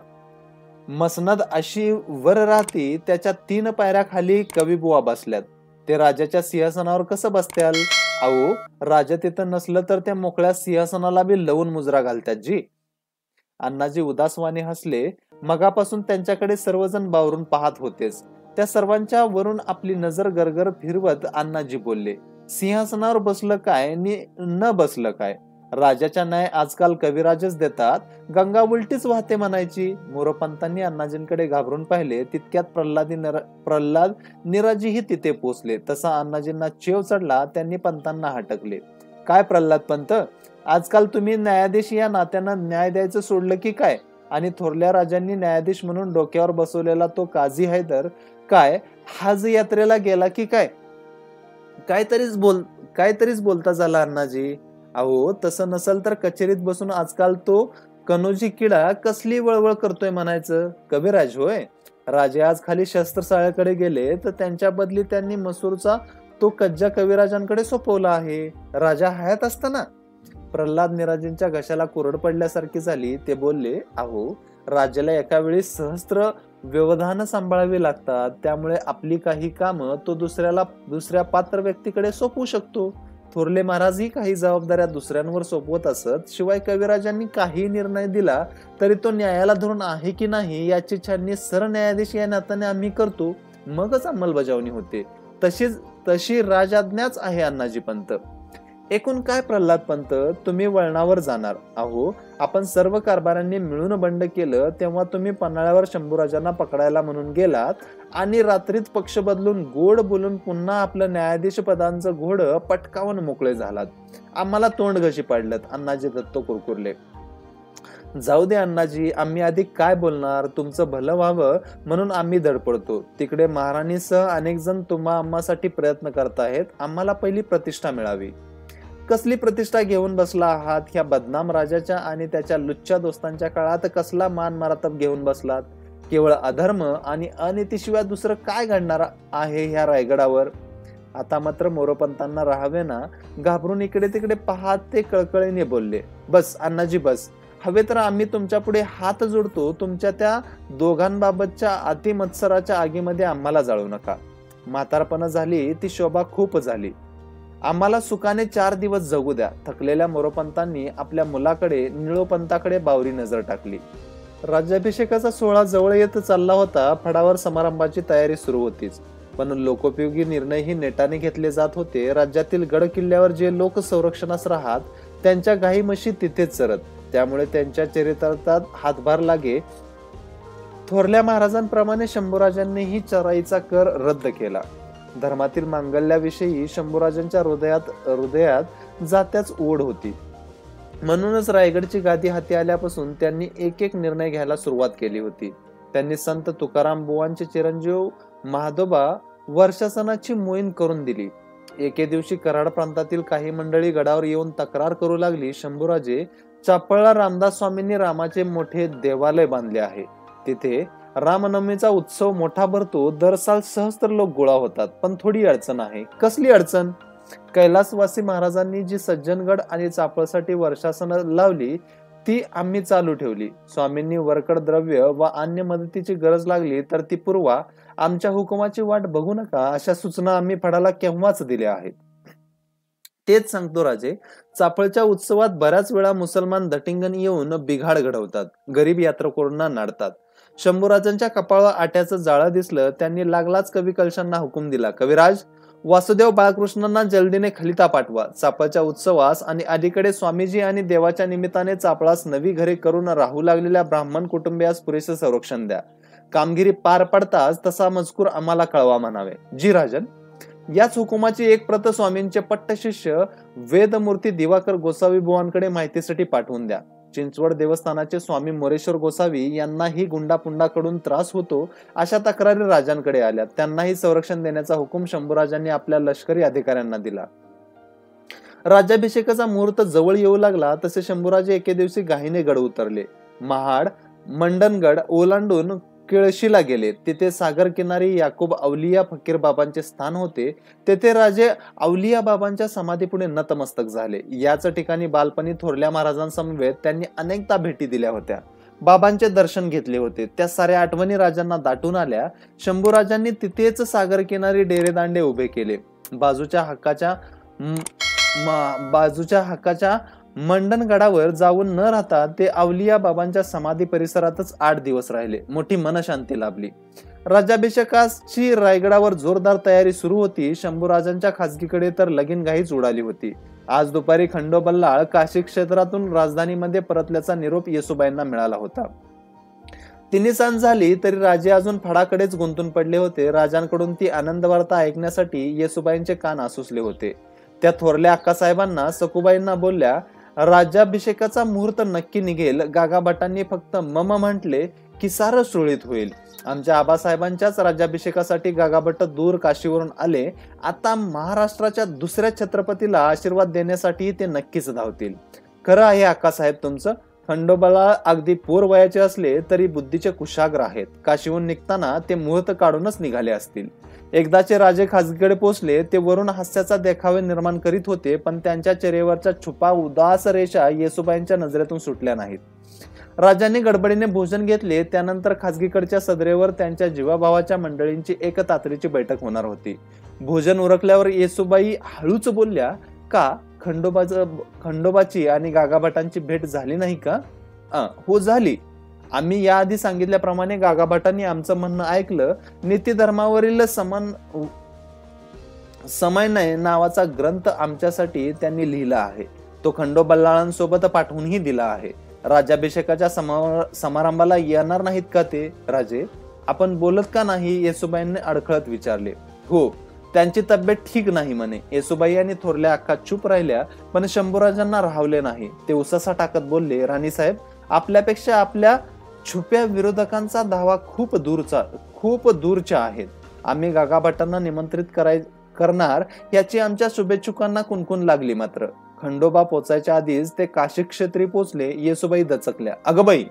मसनद अशी वर राहती, त्याच्या 3 पायऱ्या खाली कविबुवा बसल्यात. ते राजाच्या सिंहासनावर कसं बसत्याल? अहो, राजा तिथं नसलं तर त्या मोकळ्या सिंहासनाला बी लवून मुजरा घालतात जी. अण्णाजी उदासवाने हसले. मगापासून त्यांच्याकडे सर्वजण बावरून पाहत होतेच. त्या सर्वांच्या वरून आपली नजर गरगर फिरवत अण्णाजी बोलले, सिंहासनावर बसलं काय न बसलं काय, राजाच्या न्याय आजकाल कविराजच देतात, गंगा उलटीच वाहते म्हणायची. मोरोपंतांनी अण्णाजींकडे घाबरून पाहिले. तितक्यात प्रल्हाद निराजीही तिथे पोचले. तसा अण्णाजींना चेव चढला. त्यांनी पंतांना हटकले. काय प्रल्हाद पंत, आजकाल तुम्ही न्यायाधीश या नात्यानं न्याय द्यायचं सोडलं की काय? आणि थोरल्या राजांनी न्यायाधीश म्हणून डोक्यावर बसवलेला तो काझी हैदर काय हज यात्रेला गेला की काय? काहीतरीच बोलता झाला अण्णाजी. अहो तसं नसल तर कचेरीत बसून आजकाल तो कनोजी किडा कसली वळवळ करतोय म्हणायचं. कविराज होय, राजे आज खाली शस्त्रशाळेकडे गेले तर त्यांच्या बदली त्यांनी मसूरचा तो कज्जा कविराजांकडे सोपवला आहे, राजा हयात असताना. प्रल्हाद निराजींच्या घशाला कोरड पडल्यासारखी झाली. ते बोलले, अहो राज्याला एका वेळी सहस्त्र व्यवधान सांभाळावी लागतात, त्यामुळे आपली काही कामं तो दुसऱ्या पात्र व्यक्तीकडे सोपवू शकतो. थोरले महाराजही काही जबाबदाऱ्या दुसऱ्यांवर सोपवत असत. शिवाय कविराजांनी काही निर्णय दिला तरी तो न्यायाला धरून आहे की नाही याची छाननी सरन्यायाधीश या नात्याने आम्ही करतो, मगच अंमलबजावणी होते. तशी राजाज्ञाच आहे अण्णाजी पंत. एकूण काय प्रल्हाद पंत, तुम्ही वळणावर जाणार. अहो आपण सर्व कारभारांनी मिळून बंड केलं तेव्हा तुम्ही पन्हाळ्यावर शंभूराजांना पकडायला म्हणून गेलात आणि रात्रीत पक्ष बदलून गोड बोलून पुन्हा आपलं न्यायाधीश पदांचं घोड पटकावून मोकळे झालात. आम्हाला तोंड घशी पाडलं. अण्णाजी दत्त कुरकुरले. जाऊ दे अण्णाजी, आम्ही आधी काय बोलणार, तुमचं भलं व्हावं म्हणून आम्ही धडपडतो. तिकडे महाराणीसह अनेक जण तुम्हा आम्हासाठी प्रयत्न करतायत. आम्हाला पहिली प्रतिष्ठा मिळावी. कसली प्रतिष्ठा घेऊन बसला आहात? ह्या बदनाम राजाच्या आणि त्याच्या लुच्च्या दोस्तांच्या काळात कसला मान मारातब घेऊन बसलात? केवळ अधर्म आणि अनितीशिवाय दुसरं काय घडणार आहे ह्या रायगडावर? आता मात्र मोरोपंतांना राहावे ना, घाबरून इकडे तिकडे पाहत ते कळकळीने बोलले. बस अण्णाजी बस, हवे तर आम्ही तुमच्या पुढे हात जोडतो. तुमच्या त्या दोघांबाबतच्या अतिमत्सराच्या आगीमध्ये आम्हाला जाळू नका. म्हातारपणा झाली ती शोभा खूप झाली. आम्हाला सुखाने 4 दिवस जगू द्या. थकलेल्या मोरोपंतांनी आपल्या मुलाकडे निळोपंताकडे बावरी नजर टाकली. राज्याभिषेकाचा सोहळा जवळ येत चालला होता. फडावर समारंभाची तयारी सुरू होतीच, पण लोकोपयोगी निर्णयही नेटाने घेतले जात होते. राज्यातील गड किल्ल्यावर जे लोक संरक्षणास राहत त्यांच्या गाई म्हशी तिथेच चरत, त्यामुळे त्यांच्या चरित्रार्थ हातभार लागे. थोरल्या महाराजांप्रमाणे शंभूराजांनीही चराईचा कर रद्द केला. धर्मातील मांगल्याविषयी शंभूराजांच्या हृदयात जात्याच ओढ होती. म्हणूनच रायगडची गादी हाती आल्यापासून त्यांनी एक निर्णय घ्यायला सुरुवात केली होती. त्यांनी संत तुकाराम बुवांचे चिरंजीव महादोबा वर्षासनाची मोहीम करून दिली. एके दिवशी कराड प्रांतातील काही मंडळी गडावर येऊन तक्रार करू लागली. शंभूराजे, चापळला रामदास स्वामींनी रामाचे मोठे देवालय बांधले आहे. तिथे रामनवमीचा उत्सव मोठा भरतो. दर साल सहस्त्र लोक गोळा होतात. पण थोडी अडचण आहे. कसली अडचण? कैलासवासी महाराजांनी जी सज्जनगड आणि चापळसाठी वर्षासन लावली ती आम्ही चालू ठेवली. स्वामींनी वरकड द्रव्य व अन्य मदतीची गरज लागली तर ती पुरवा. आमच्या हुकुमाची वाट बघू नका अशा सूचना आम्ही फडाला केव्हाच दिल्या आहेत. तेच सांगतो राजे, चापळच्या उत्सवात बऱ्याच वेळा मुसलमान दटिंगण येऊन बिघाड घडवतात, गरीब यात्रकोरांना नाडतात. शंभूराजांच्या कपाळावर आट्याचं जाळं दिसलं. त्यांनी लागलाच कवी कलशांना हुकूम दिला. कविराज, वासुदेव बाळकृष्णांना जल्दीने खलिता पाठवा. चापळच्या उत्सवास आणि अलीकडे स्वामीजी आणि देवाच्या निमित्ताने चापळास नवी घरे करून राहू लागलेल्या ब्राह्मण कुटुंबियास पुरेसे संरक्षण द्या. कामगिरी पार पडताच तसा मजकूर आम्हाला कळवा म्हणावे. जी राजन. याच हुकुमाची एक प्रत स्वामींचे पट्टशिष्य वेदमूर्ती दिवाकर गोसावी बुवांकडे माहितीसाठी पाठवून द्या. चिंचवड देवस्थानाचे स्वामी मोरेश्वर गोसावी यांनाही गुंडापुंडाकडून त्रास होतो अशा तक्रारी राजांकडे आल्या. त्यांनाही संरक्षण देण्याचा हुकूम शंभूराजांनी आपल्या लष्करी अधिकाऱ्यांना दिला. राज्याभिषेकाचा मुहूर्त जवळ येऊ लागला तसे शंभूराजे एके दिवशी घाईने गड उतरले. महाड मंडनगड ओलांडून केळशीला गेले. तिथे सागर किनारी याकूब अवलिया फकीर बाबांचे स्थान होते. तेथे राजे अवलिया बाबांच्या समाधीपुढे नतमस्तक झाले. याच ठिकाणी बालपणी थोरल्या महाराजांसमवेत त्यांनी अनेकदा भेटी दिल्या होत्या. बाबांचे दर्शन घेतले होते. त्या साऱ्या आठवणी राजांना दाटून आल्या. शंभूराजांनी तिथेच सागर किनारी डेरेदांडे उभे केले. बाजूच्या हक्काच्या मंडनगडावर जाऊन न राहता ते अवलिया बाबांच्या समाधी परिसरातच 8 दिवस राहिले. मोठी मनशांती लाभली. राज्याभिषेकाची रायगडावर जोरदार तयारी सुरू होती. शंभूराजांच्या खासगीकडे तर लगीनघाईच उडाली होती. आज दुपारी खंडो बल्लाळ काशी क्षेत्रातून राजधानीमध्ये परतल्याचा निरोप येसुबाईंना मिळाला होता. तिन्ही सांज झाली तरी राजे अजून फडाकडेच गुंतून पडले होते. राजांकडून ती आनंद वार्ता ऐकण्यासाठी येसुबाईंचे कान आसुसले होते. त्या थोरल्या अक्कासाहेबांना सखूबाईंना बोलल्या, राज्याभिषेकाचा मुहूर्त नक्की निघेल. गागाभटांनी फक्त मम म्हटले की सारं सुरळीत होईल. आमच्या आबासाहेबांच्याच राज्याभिषेकासाठी गागाभट्ट दूर काशीवरून आले. आता महाराष्ट्राच्या दुसऱ्या छत्रपतीला आशीर्वाद देण्यासाठी ते नक्कीच धावतील. खरं आहे अक्कासाहेब तुमचं. खंडोबाला अगदी पोर वयाचे असले तरी बुद्धीचे कुशाग्र आहेत. काशीहून निघताना ते मुहूर्त काढूनच निघाले असतील. एकदाचे राजे खासगीकडे पोहोचले. ते वरून हास्याचा देखावे निर्माण करीत होते, पण त्यांच्या चेहऱ्यावरच्या छुपा उदास रेषा येसुबाईंच्या नजरेतून सुटल्या नाहीत. राजांनी गडबडीने भोजन घेतले. त्यानंतर खासगीकडच्या सदरेवर त्यांच्या जीवाभावाच्या मंडळींची एक तातडीची बैठक होणार होती. भोजन उरकल्यावर येसुबाई हळूच बोलल्या, का खंडोबाची आणि गागाभटांची भेट झाली नाही का? हो झाली. आम्ही याआधी सांगितल्याप्रमाणे गागाभटांनी आमचं म्हणणं ऐकलं. नीतिधर्मावरील समन्वय नावाचा ग्रंथ आमच्यासाठी त्यांनी लिहिला आहे. तो खंडो बल्लाळांसोबत पाठवूनही दिला आहे. राज्याभिषेकाच्या समारंभाला येणार नाहीत का ते राजे? आपण बोलत का नाही? येसुबाईंनी अडखळत विचारले. हो, त्यांची तब्येत ठीक नाही म्हणे. येसुबाई आणि थोरल्या अक्का चूप राहिल्या, पण शंभूराजांना राहवले नाही. ते उसासा टाकत बोलले, राणीसाहेब, आपल्यापेक्षा आपल्या छुप्या विरोधकांचा धावा खूप दूरच्या आहेत. आम्ही गागाभटांना निमंत्रित करणार याची आमच्या शुभेच्छुकांना कुणकुण लागली. मात्र खंडोबा पोचायच्या आधीच ते काशी क्षेत्री पोचले. येसुबाई दचकल्या. अगबाई,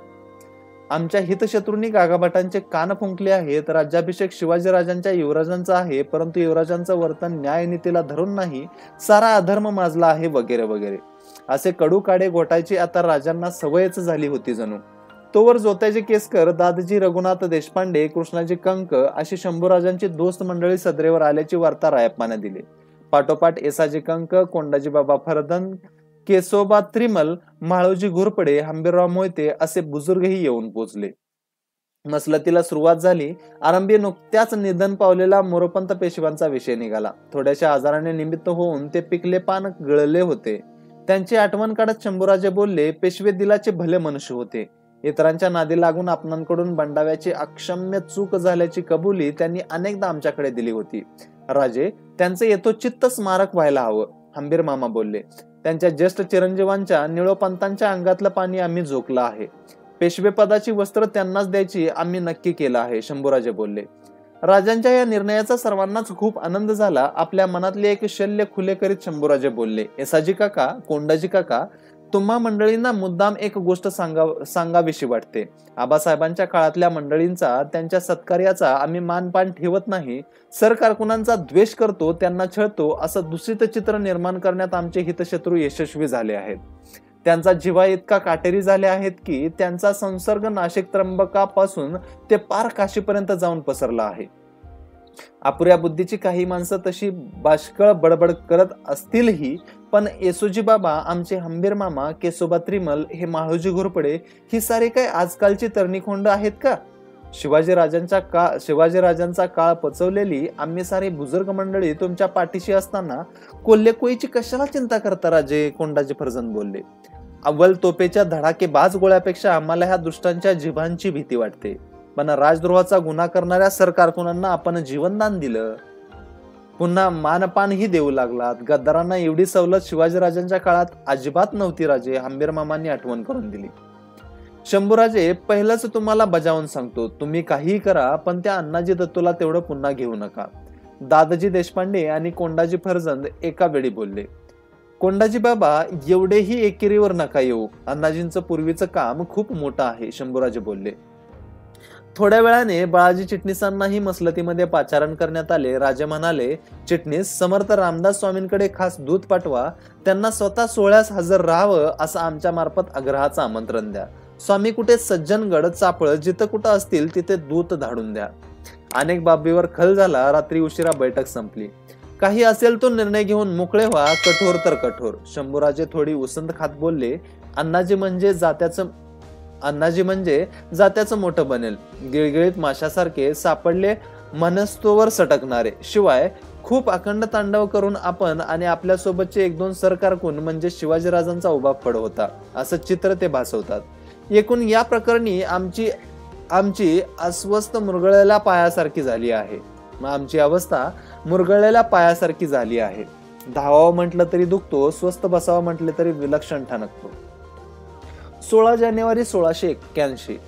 आमच्या हितशत्रूंनी गागाभटांचे कान फुंकले आहेत. राज्याभिषेक शिवाजीराजांच्या युवराजांचा आहे, परंतु युवराजांचं वर्तन न्यायनीतीला धरून नाही, सारा अधर्म माजला आहे, वगैरे वगैरे. असे कडू काडे घोटायची आता राजांना सवयच झाली होती जणू. तोवर जोत्याजी केसकर, दादाजी रघुनाथ देशपांडे, कृष्णाजी कंक अशी शंभूराजांची दोस्त मंडळी सदरेवर आल्याची वार्ता रायप्पाने दिली. पाठोपाठ येसाजी कंक, कोंडाजी बाबा फरदन, केसोबा त्रिमल, माळोजी घोरपडे, हंबीरराव मोहिते असे बुजुर्गही येऊन पोचले. मसलतीला सुरुवात झाली. आरंभी नुकत्याच निधन पावलेला मोरोपंत पेशव्यांचा विषय निघाला. थोड्याशा आजाराने निमित्त होऊन ते पिकले पान गळले होते. त्यांची आठवण काढत शंभूराजे बोलले, पेशवे दिलाचे भले मनुष्य होते. इतरांच्या नादी लागून आपणांकडून बंडाव्याची अक्षम्य चूक झाल्याची कबुली त्यांनी अनेकदा आमच्याकडे दिली होती. राजे, त्यांचे यथोचित्त स्मारक व्हायला हवं. हंबीर मामा बोलले. त्यांच्या ज्येष्ठ चिरंजीवांच्या निळोपंतांच्या अंगातलं पाणी आम्ही झोकलं आहे. पेशवे पदाची वस्त्र त्यांनाच द्यायची आम्ही नक्की केलं आहे. शंभूराजे बोलले. राजांच्या या निर्णयाचा सर्वांनाच खूप आनंद झाला. आपल्या मनातले एक शल्य खुले करीत शंभूराजे बोलले, येसाजी काका, कोंडाजी काका, तुम्हा मंडळींना मुद्दाम एक गोष्ट सांगावीशी वाटते. आबासाहेबांच्या काळातल्या मंडळींचा, त्यांच्या सत्कार्याचा आम्ही मानपान ठेवत नाही. सरकारकुनांचा द्वेष करतो, त्यांना छळतो असं दूषित चित्र निर्माण करण्यात आमचे हितशत्रू यशस्वी झाले आहेत. त्यांचा जिव्हा इतका काटेरी झाले आहेत की त्यांचा संसर्ग नाशिक त्र्यंबकापासून ते पार काशीपर्यंत जाऊन पसरला आहे. अपुऱ्या बुद्धीची काही माणसं तशी बाष्कळ बडबड करत असतीलही, पण येसोजी बाबा, आमचे हंबीर मामा, केसोबा त्रिमल, हे माळोजी घोरपडे ही सारे काय आजकालची तरणीखोंड आहेत का? शिवाजीराजांचा काळ पचवलेली आम्ही सारी बुजुर्ग मंडळी तुमच्या पाठीशी असताना कोल्हेकोईची कशाला चिंता करता राजे? कोंडाजी फर्जंद बोलले. अव्वल तोपेच्या धडाकेबाज गोळ्यापेक्षा आम्हाला ह्या दुष्टांच्या जिभांची भीती वाटते. पण राजद्रोहाचा गुन्हा करणाऱ्या सरकारकुनांना आपण जीवनदान दिलं, पुन्हा मानपानही देऊ लागलात. गद्दारांना एवढी सवलत शिवाजीराजांच्या काळात अजिबात नव्हती राजे. हंबीर मामांनी आठवण करून दिली. शंभूराजे, पहिलंच तुम्हाला बजावून सांगतो, तुम्ही काहीही करा, पण त्या अण्णाजी दत्तूला तेवढं पुन्हा घेऊ नका. दादाजी देशपांडे आणि कोंडाजी फर्जंद एका वेळी बोलले. कोंडाजी बाबा, एवढेही एकेरीवर नका येऊ. अण्णाजींचं पूर्वीचं काम खूप मोठं आहे. शंभूराजे बोलले. थोड्या वेळाने बाळाजी चिटणीसांनाही मसलतीमध्ये पाचारण करण्यात आले. राजे म्हणाले, चिटणीस, समर्थ रामदास स्वामींकडे खास दूत पाठवा. त्यांना स्वतः सोहळ्यास हजर राहावं असं आमच्या मार्फत आग्रहाचं आमंत्रण द्या. स्वामी कुठे सज्जनगड, चाफळ जिथं कुठं असतील तिथे दूत धाडून द्या. अनेक बाबीवर खल झाला. रात्री उशिरा बैठक संपली. काही असेल तो निर्णय घेऊन मोकळे व्हा, कठोर तर कठोर. शंभूराजे थोडी उसंत खात बोलले, अण्णाजी म्हणजे जात्याचं अण्णाजी म्हणजे जात्याचं मोठं बनेल, गिळगिळीत माशासारखे सापडले मनस्तोवर सटकणारे, शिवाय खूप अखंड तांडव करून आपण आणि आपल्यासोबतचे एक दोन सरकारकून म्हणजे शिवाजीराजांचा उभा फड होता असं चित्र ते भासवतात. एकूण या प्रकरणी आमची आमची अस्वस्थ मुरगळलेल्या पायासारखी झाली आहे. आमची अवस्था मुरगळलेल्या पायासारखी झाली आहे. धावावं म्हटलं तरी दुखतो, स्वस्थ बसावं म्हटले तरी विलक्षण ठणकतो. 16 जानेवारी 1681.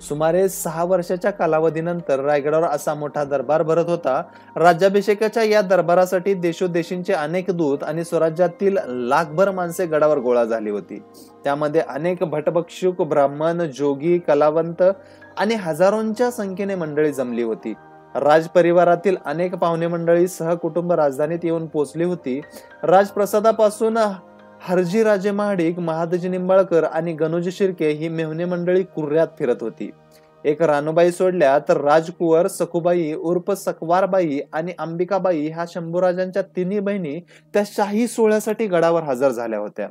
सुमारे 6 वर्षाच्या कालावधीनंतर रायगडावर असा मोठा दरबार भरत होता. राज्याभिषेकाच्या या दरबारासाठी देशोदेशींचे अनेक दूत आणि स्वराज्यातील लाखभर माणसे गडावर गोळा झाली होती. त्यामध्ये अनेक भटभक्षुक, ब्राह्मण, जोगी, कलावंत आणि हजारोंच्या संख्येने मंडळी जमली होती. राजपरिवारातील अनेक पाहुणे मंडळी सहकुटुंब राजधानीत येऊन पोहोचली होती. राजप्रसादापासून हरजीराजे महाडिक, महादजी निंबाळकर आणि गणोजी शिर्के ही मेहुणे मंडळी कुर्ऱ्यात फिरत होती. एक रानूबाई सोडल्या तर राजकुवर, सखुबाई उर्फ सकवारबाई आणि अंबिकाबाई ह्या शंभूराजांच्या तिन्ही बहिणी त्या शाही सोहळ्यासाठी गडावर हजर झाल्या होत्या.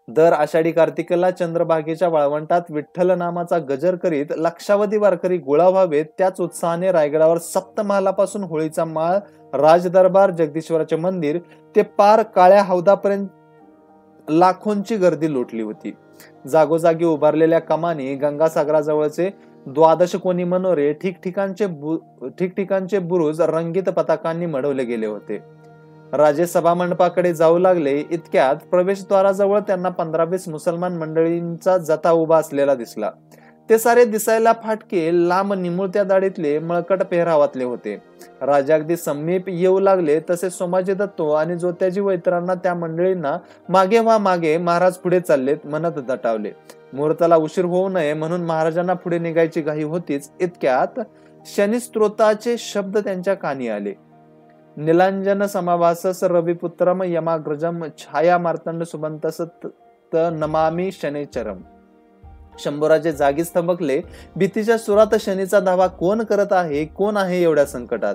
दर आषाढी कार्तिकेला चंद्रभागेच्या वाळवंटात विठ्ठल नामाचा गजर करीत लक्षावधी वारकरी गोळा व्हावेत त्याच उत्साहाने रायगडावर सप्तमहालापासून होळीचा माळ, राजदरबार, जगदीश्वराचे मंदिर ते पार काळ्या हौदापर्यंत लाखोंची गर्दी लोटली होती. जागोजागी उभारलेल्या कमानी, गंगासागराजवळचे 12 कोनी मनोरे, ठिकठिकाणचे बुरुज रंगीत पताकांनी मढवले गेले होते. राजे सभा मंडपाकडे जाऊ लागले. इतक्यात प्रवेशद्वाराजवळ त्यांना 15-20 मुसलमान मंडळींचा जथा उभा असलेला दिसला. ते सारे दिसायला फाटके, लांब निमुळत्या दाढीतले, मळकट पेहरावातले होते. राजा अगदी समीप येऊ लागले तसे सोमाजी दत्तो आणि जोत्याजी व इतरांना त्या मंडळींना मागे व्हा मागे, महाराज पुढे चाललेत म्हणत दटावले. मुहूर्ताला उशीर होऊ नये म्हणून महाराजांना पुढे निघायची घाई होतीच. इतक्यात शनिस्त्रोताचे शब्द त्यांच्या कानी आले. नीलांजन समाभासस रविपुत्रम यमाग्रजम छाया मार्तंड सुबंतस नमामि शनिचरम. शंभूराजे जागीच थबकले. भीतीच्या सुरात शनीचा धावा कोण करत आहे, कोण आहे एवढ्या संकटात?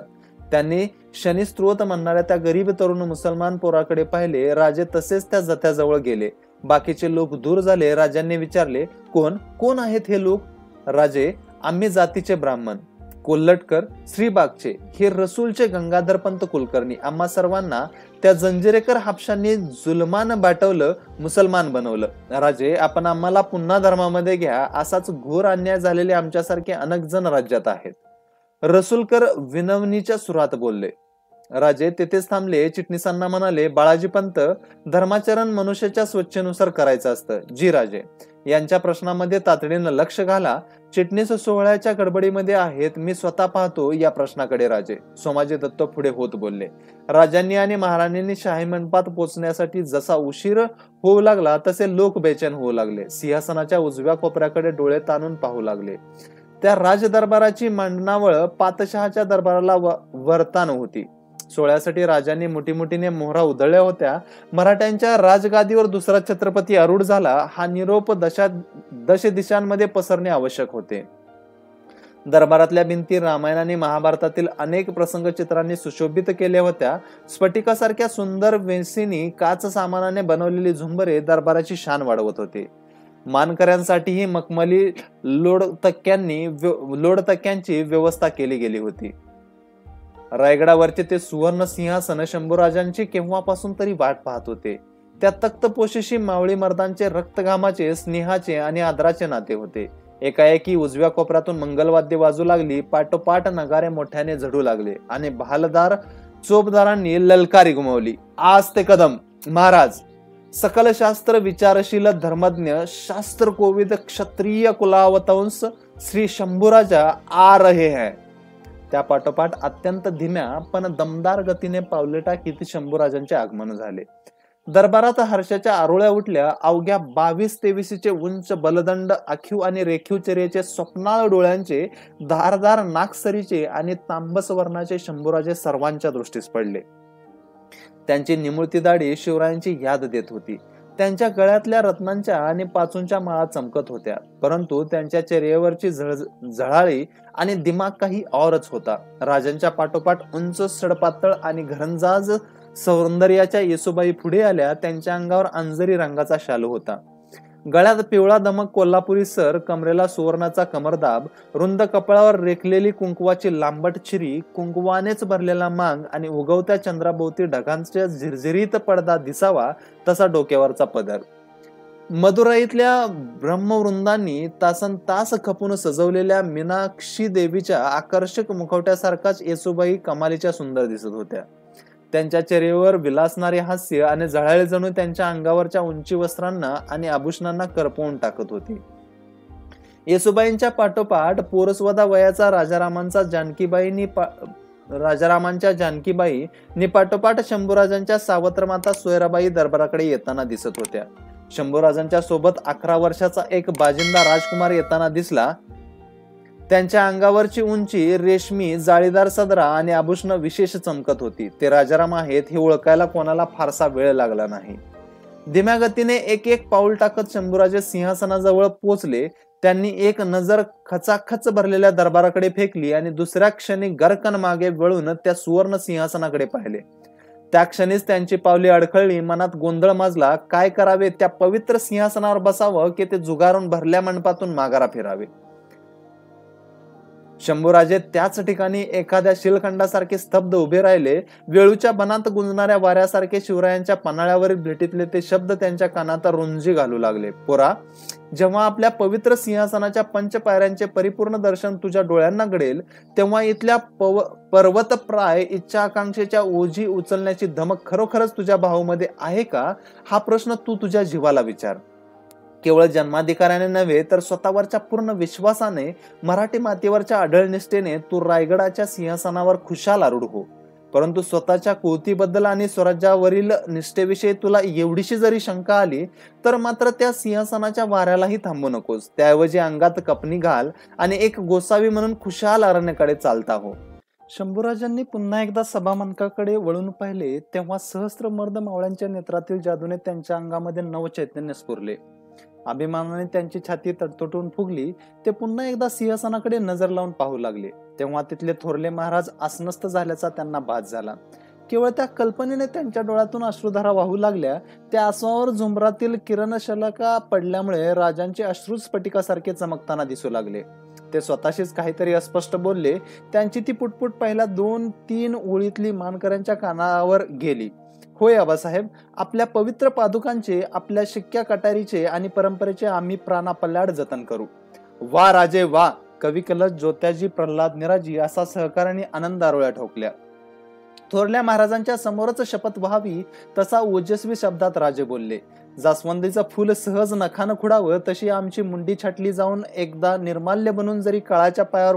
त्यांनी शनिस्त्रोत म्हणणाऱ्या त्या गरीब तरुण मुसलमान पोराकडे पाहिले. राजे तसेच त्या जथ्याजवळ गेले. बाकीचे लोक दूर झाले. राजांनी विचारले, कोण कोण आहेत हे लोक? राजे, आम्ही जातीचे ब्राह्मण, कोल्हटकर, श्रीबागचे, हे रसूलचे गंगाधरपंत कुलकर्णी. आम्हा सर्वांना त्या जंजिरेकर हापशांनी जुलमान बाटवलं, मुसलमान बनवलं. राजे, आपण आम्हाला पुन्हा धर्मामध्ये घ्या. असाच घोर अन्याय झालेले आमच्यासारखे अनेक जण राज्यात आहेत. रसूलकर विनवणीच्या सुरात बोलले. राजे तेथेच थांबले. चिटणीसांना म्हणाले, बाळाजीपंत, धर्माचरण मनुष्याच्या स्वच्छेनुसार करायचं असतं. जी राजे, यांच्या प्रश्नामध्ये तातडीनं लक्ष घाला. चिटणीस सोहळ्याच्या गडबडीमध्ये आहेत. मी स्वतः पाहतो या प्रश्नाकडे. राजे सोमाजी दत्त पुढे होत बोलले. राजांनी आणि महाराणींनी शाही मंडपात पोहोचण्यासाठी जसा उशीर होऊ लागला तसे लोक बेचैन होऊ लागले. सिंहासनाच्या उजव्या कोपऱ्याकडे डोळे ताणून पाहू लागले. त्या राजदरबाराची मांडणावळ पातशहाच्या दरबाराला वर्तान होती. सोहळ्यासाठी राजांनी मुठीमुठीने मोहरा उधळल्या होत्या. मराठ्यांच्या राजगादीवर दुसरा छत्रपती आरूढ झाला हा निरोप दश दिशांमध्ये पसरणे आवश्यक होते. दरबारातल्या भिंती रामायण आणि महाभारतातील अनेक प्रसंग चित्रांनी सुशोभित केल्या होत्या. स्फटिकासारख्या सुंदर वेसीनी काच सामानाने बनवलेली झुंबरे दरबाराची शान वाढवत होते. मानकऱ्यांसाठीही मखमली लोडतक्यांची व्यवस्था केली गेली होती. रायगडावरचे ते सुवर्ण सिंहासन शंभूराजांची केव्हापासून तरी वाट पाहत होते. त्या तख्तपोशीशी मावळी मर्दांचे रक्तघामाचे, स्नेहाचे आणि आदराचे नाते होते. एकाएकी उजव्या कोपऱ्यातून मंगलवाद्य वाजू लागली. पाठोपाठ नगारे मोठ्याने झडू लागले आणि बहालदार चोपदारांनी ललकारी घुमवली. आज ते कदम महाराज, सकल शास्त्र विचारशील धर्मज्ञ, शास्त्र कोविद क्षत्रिय कुलावतंस श्री शंभूराजा आ रहे हैं. त्या पाठोपाठ अत्यंत धीम्या पण दमदार गतीने पावले टाकीत शंभूराजांचे आगमन झाले. दरबारात हर्षाच्या आरोळ्या उठल्या. अवघ्या 22-23 उंच बलदंड, आखीव आणि रेखीव चेहऱ्याचे, स्वप्नाळ डोळ्यांचे, धारदार नागसरीचे आणि तांबस वर्णाचे शंभूराजे सर्वांच्या दृष्टीस पडले. त्यांची निमुळती दाढी शिवरायांची याद देत होती. त्यांच्या गळ्यातल्या रत्नांच्या आणि पाचूंच्या माळा चमकत होत्या, परंतु त्यांच्या चेहऱ्यावरची झळाळी आणि दिमाग काही औरच होता. राजांच्या पाठोपाठ उंच, सडपातळ आणि घरंजाज सौंदर्याच्या येसुबाई पुढे आल्या. त्यांच्या अंगावर अंजरी रंगाचा शालू होता. गळ्यात पिवळा दमक कोल्हापुरी सर, कमरेला सुवर्णाचा कमरदाब, रुंद कपाळावर रेखलेली कुंकवाची लांबट चिरी, कुंकवानेच भरलेला मांग आणि उगवत्या चंद्राभोवती ढगांच्या झिरझिरीत पडदा दिसावा तसा डोक्यावरचा पदर. मदुराईतल्या ब्रह्मवृंदांनी तासन तास खपून सजवलेल्या मीनाक्षी देवीच्या आकर्षक मुखवट्यासारखाच येसुबाई कमालीच्या सुंदर दिसत होत्या. त्यांच्या चेहऱ्यावर विलासणारे हास्य आणि झळाळे जणू त्यांच्या अंगावरच्या उंची वस्त्रांना आणि आभूषणांना करपवून टाकत होती. येसुबाईंच्या पाठोपाठ पोरसवदा वयाचा राजारामांच्या जानकीबाई पाठोपाठ शंभूराजांच्या सावत्रमाता सोयराबाई दरबाराकडे येताना दिसत होत्या. शंभूराजांच्या सोबत 11 वर्षाचा एक बाजिंदा राजकुमार येताना दिसला. त्यांच्या अंगावरची उंची, रेशमी जाळीदार सदरा आणि आभूषण विशेष चमकत होती. ते राजाराम आहेत हे ओळखायला कोणाला फारसा वेळ लागला नाही. धीम्या गतीने एक एक पाऊल टाकत शंभूराजे सिंहासनाजवळ पोचले. त्यांनी एक नजर खचाखच भरलेल्या दरबाराकडे फेकली आणि दुसऱ्या क्षणी गरकन मागे वळून त्या सुवर्ण सिंहासनाकडे पाहिले. त्या क्षणीच त्यांची पावले अडखळली, मनात गोंधळ माजला. काय करावे? त्या पवित्र सिंहासनावर बसावं की ते जुगारून भरल्या मंडपातून माघारा फिरावे? शंभूराजे त्याच ठिकाणी एखाद्या शिलखंडासारखे स्तब्ध उभे राहिले. वेळूच्या बनात गुंजणाऱ्या वाऱ्यासारखे शिवरायांच्या पन्हाळ्यावरील भेटीतले ते शब्द त्यांच्या कानात रुंजी घालू लागले. पोरा, जेव्हा आपल्या पवित्र सिंहासनाच्या पंचपायऱ्यांचे परिपूर्ण दर्शन तुझ्या डोळ्यांना घडेल, तेव्हा इथल्या पर्वतप्राय इच्छा आकांक्षेच्या ओझी उचलण्याची धमक खरोखरच तुझ्या भाऊमध्ये आहे का? हा प्रश्न तू तुझ्या जीवाला विचार. केवळ जन्माधिकाराने नव्हे तर स्वतःवरच्या पूर्ण विश्वासाने, मराठी मातीवरच्या अढळ निष्ठेने तू रायगडाच्या सिंहासनावर खुशाल आरूढ हो. परंतु स्वतःच्या कुळतीबद्दल आणि स्वराज्यावरील निष्ठेविषयी तुला एवढीशी जरी शंका आली तर मात्र त्या सिंहासनाच्या वाऱ्यालाही थांबू नकोस. त्याऐवजी अंगात कपनी घाल आणि एक गोसावी म्हणून खुशाल अरण्याकडे चालता हो. शंभूराजांनी पुन्हा एकदा सभामंडपाकडे वळून पाहिले तेव्हा सहस्त्र मर्द मावळ्यांच्या नेत्रातील जादूने त्यांच्या अंगामध्ये नवचैतन्य स्फुरले. अभिमानाने त्यांची छाती तडतडून फुगली. ते पुन्हा एकदा सिंहासनाकडे नजर लावून पाहू लागले. तेव्हा तिथले थोरले महाराज अस्वस्थ झाल्याचा त्यांना भास झाला. केवळ त्या कल्पनेने त्यांच्या डोळ्यातून अश्रुधारा वाहू लागल्या. त्या आसवावर झुंबरातील किरणशलाका पडल्यामुळे राजांचे अश्रू स्फटिकासारखे चमकताना दिसू लागले. ते स्वतःशीच काहीतरी अस्पष्ट बोलले. त्यांची ती पुटपुट पहिल्या 2-3 ओळीतली मानकऱ्यांच्या कानावर गेली. होय आबासाहेब, आपल्या पवित्र पादुकांचे, आपल्या शिक्क्या कटारीचे आणि परंपरेचे आम्ही प्राणापल्याड जतन करू. वा राजे वा! कवी कलश, ज्योत्याजी, प्रल्हाद निराजी असा सहकार्याने आनंद आरोळ्या ठोकल्या. थोरल्या महाराजांच्या समोरच शपथ व्हावी तसा ओजस्वी शब्दात राजे बोलले. जास्वंदीचं फुल सहज नखानं खुडावं तशी आमची मुंडी छाटली जाऊन एकदा निर्माल्य बनून जरी काळाच्या पायावर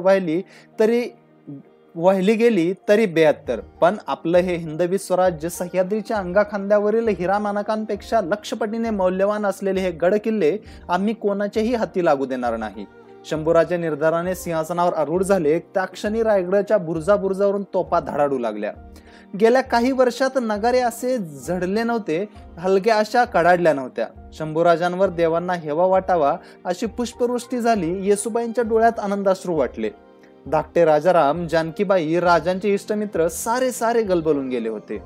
वाहिली गेली तरी 72. पण आपलं हे हिंदवी स्वराज्य सह्याद्रीच्या अंगाखांद्यावरील हिरामानकांपेक्षा लक्षपटीने मौल्यवान असलेले हे गड किल्ले आम्ही कोणाच्याही हाती लागू देणार नाही. शंभूराजे निर्धाराने सिंहासनावर आरूढ झाले. त्या क्षणी रायगडाच्या बुरुजावरून तोफा धडाडू लागल्या. गेल्या काही वर्षात नगारे असे झडले नव्हते, हलग्या अशा कडाडल्या नव्हत्या. शंभूराजांवर देवांना हेवा वाटावा अशी पुष्पवृष्टी झाली. येसुबाईंच्या डोळ्यात आनंदाश्रू वाटले. धाकटे राजाराम, जानकीबाई, राजांचे इष्टमित्र सारे गलबलून गेले होते.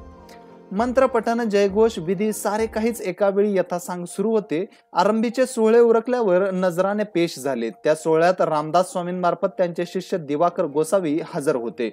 मंत्रपठन, जयघोष, विधी सारे काहीच एका वेळी यथासांग सुरू होते. आरंभीचे सोहळे उरकल्यावर नजराने पेश झाले. त्या सोहळ्यात रामदास स्वामींमार्फत त्यांचे शिष्य दिवाकर गोसावी हजर होते.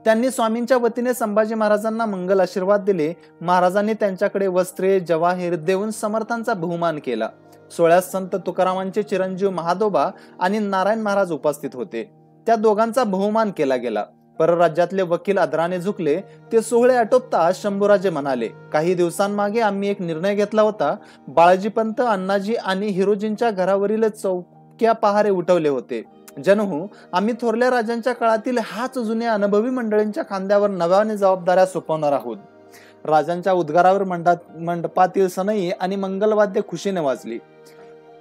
त्यांनी स्वामींच्या वतीने संभाजी महाराजांना मंगल आशीर्वाद दिले. महाराजांनी त्यांच्याकडे वस्त्रे, जवाहीर देऊन समर्थांचा बहुमान केला. सोहळ्यात संत तुकारामांचे चिरंजीव महादोबा आणि नारायण महाराज उपस्थित होते. त्या दोघांचा बहुमान केला गेला. परराज्यातले वकील आदराने झुकले. ते सोहळे आटोपता शंभूराजे म्हणाले, काही दिवसांमागे आम्ही एक निर्णय घेतला होता. बाळाजीपंत, अण्णाजी आणि हिरोजींच्या घरावरील चौक्या पहारे उठवले होते. जनहू आम्ही थोरल्या राजांच्या काळातील हाच जुन्या अनुभवी मंडळींच्या खांद्यावर नव्याने जबाबदाऱ्या सोपवणार आहोत. राजांच्या उद्गारावर मंडपातील सनई आणि मंगलवाद्य खुशीने वाजली.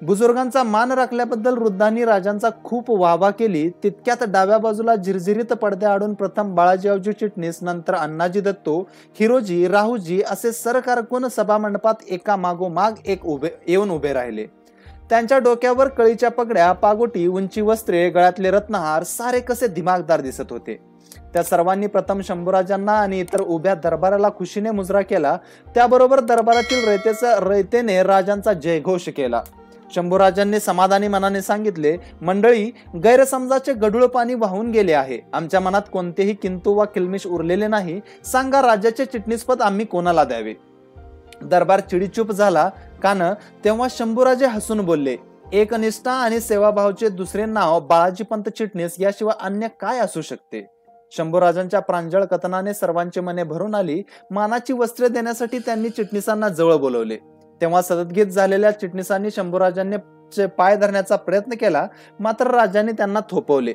बुजुर्गांचा मान राखल्याबद्दल वृद्धांनी राजांचा खूप वाहवा केली. तितक्यात डाव्या बाजूला झिरझिरीत पडद्या आडून प्रथम बाळाजीरावजी चिटणीस, नंतर अण्णाजी दत्तो, हिरोजी, राहूजी असे सरकारकून सभा मंडपात एका मागोमाग एक येऊन उभे राहिले. त्यांच्या डोक्यावर कळीच्या पगड्या, पागोटी, उंची वस्त्रे, गळ्यातले रत्नहार सारे कसे दिमागदार दिसत होते. त्या सर्वांनी प्रथम शंभूराजांना आणि इतर उभ्या दरबाराला खुशीने मुजरा केला. त्याबरोबर दरबारातील रयतेने राजांचा जयघोष केला. शंभूराजांनी समाधानी मनाने सांगितले, मंडळी, गैरसमजाचे गढूळ पाणी वाहून गेले आहे. आमच्या मनात कोणतेही किंतु वा किलमिश उरलेले नाही. सांगा, राज्याचे चिटणीसपद आम्ही कोणाला द्यावे? दरबार चिडीचूप झाला. तेव्हा शंभूराजे हसून बोलले, एकनिष्ठा आणि सेवाभावचे दुसरे नाव बाळाजीपंत चिटणीस याशिवाय अन्य काय असू शकते? शंभूराजांच्या प्रांजळ कथनाने सर्वांची मने भरून आली. मानाची वस्त्रे देण्यासाठी त्यांनी चिटणीसांना जवळ बोलवले. तेव्हा सदतगीत झालेल्या चिटणीसांनी शंभूराजांनी पाय धरण्याचा प्रयत्न केला, मात्र राजांनी त्यांना थोपवले.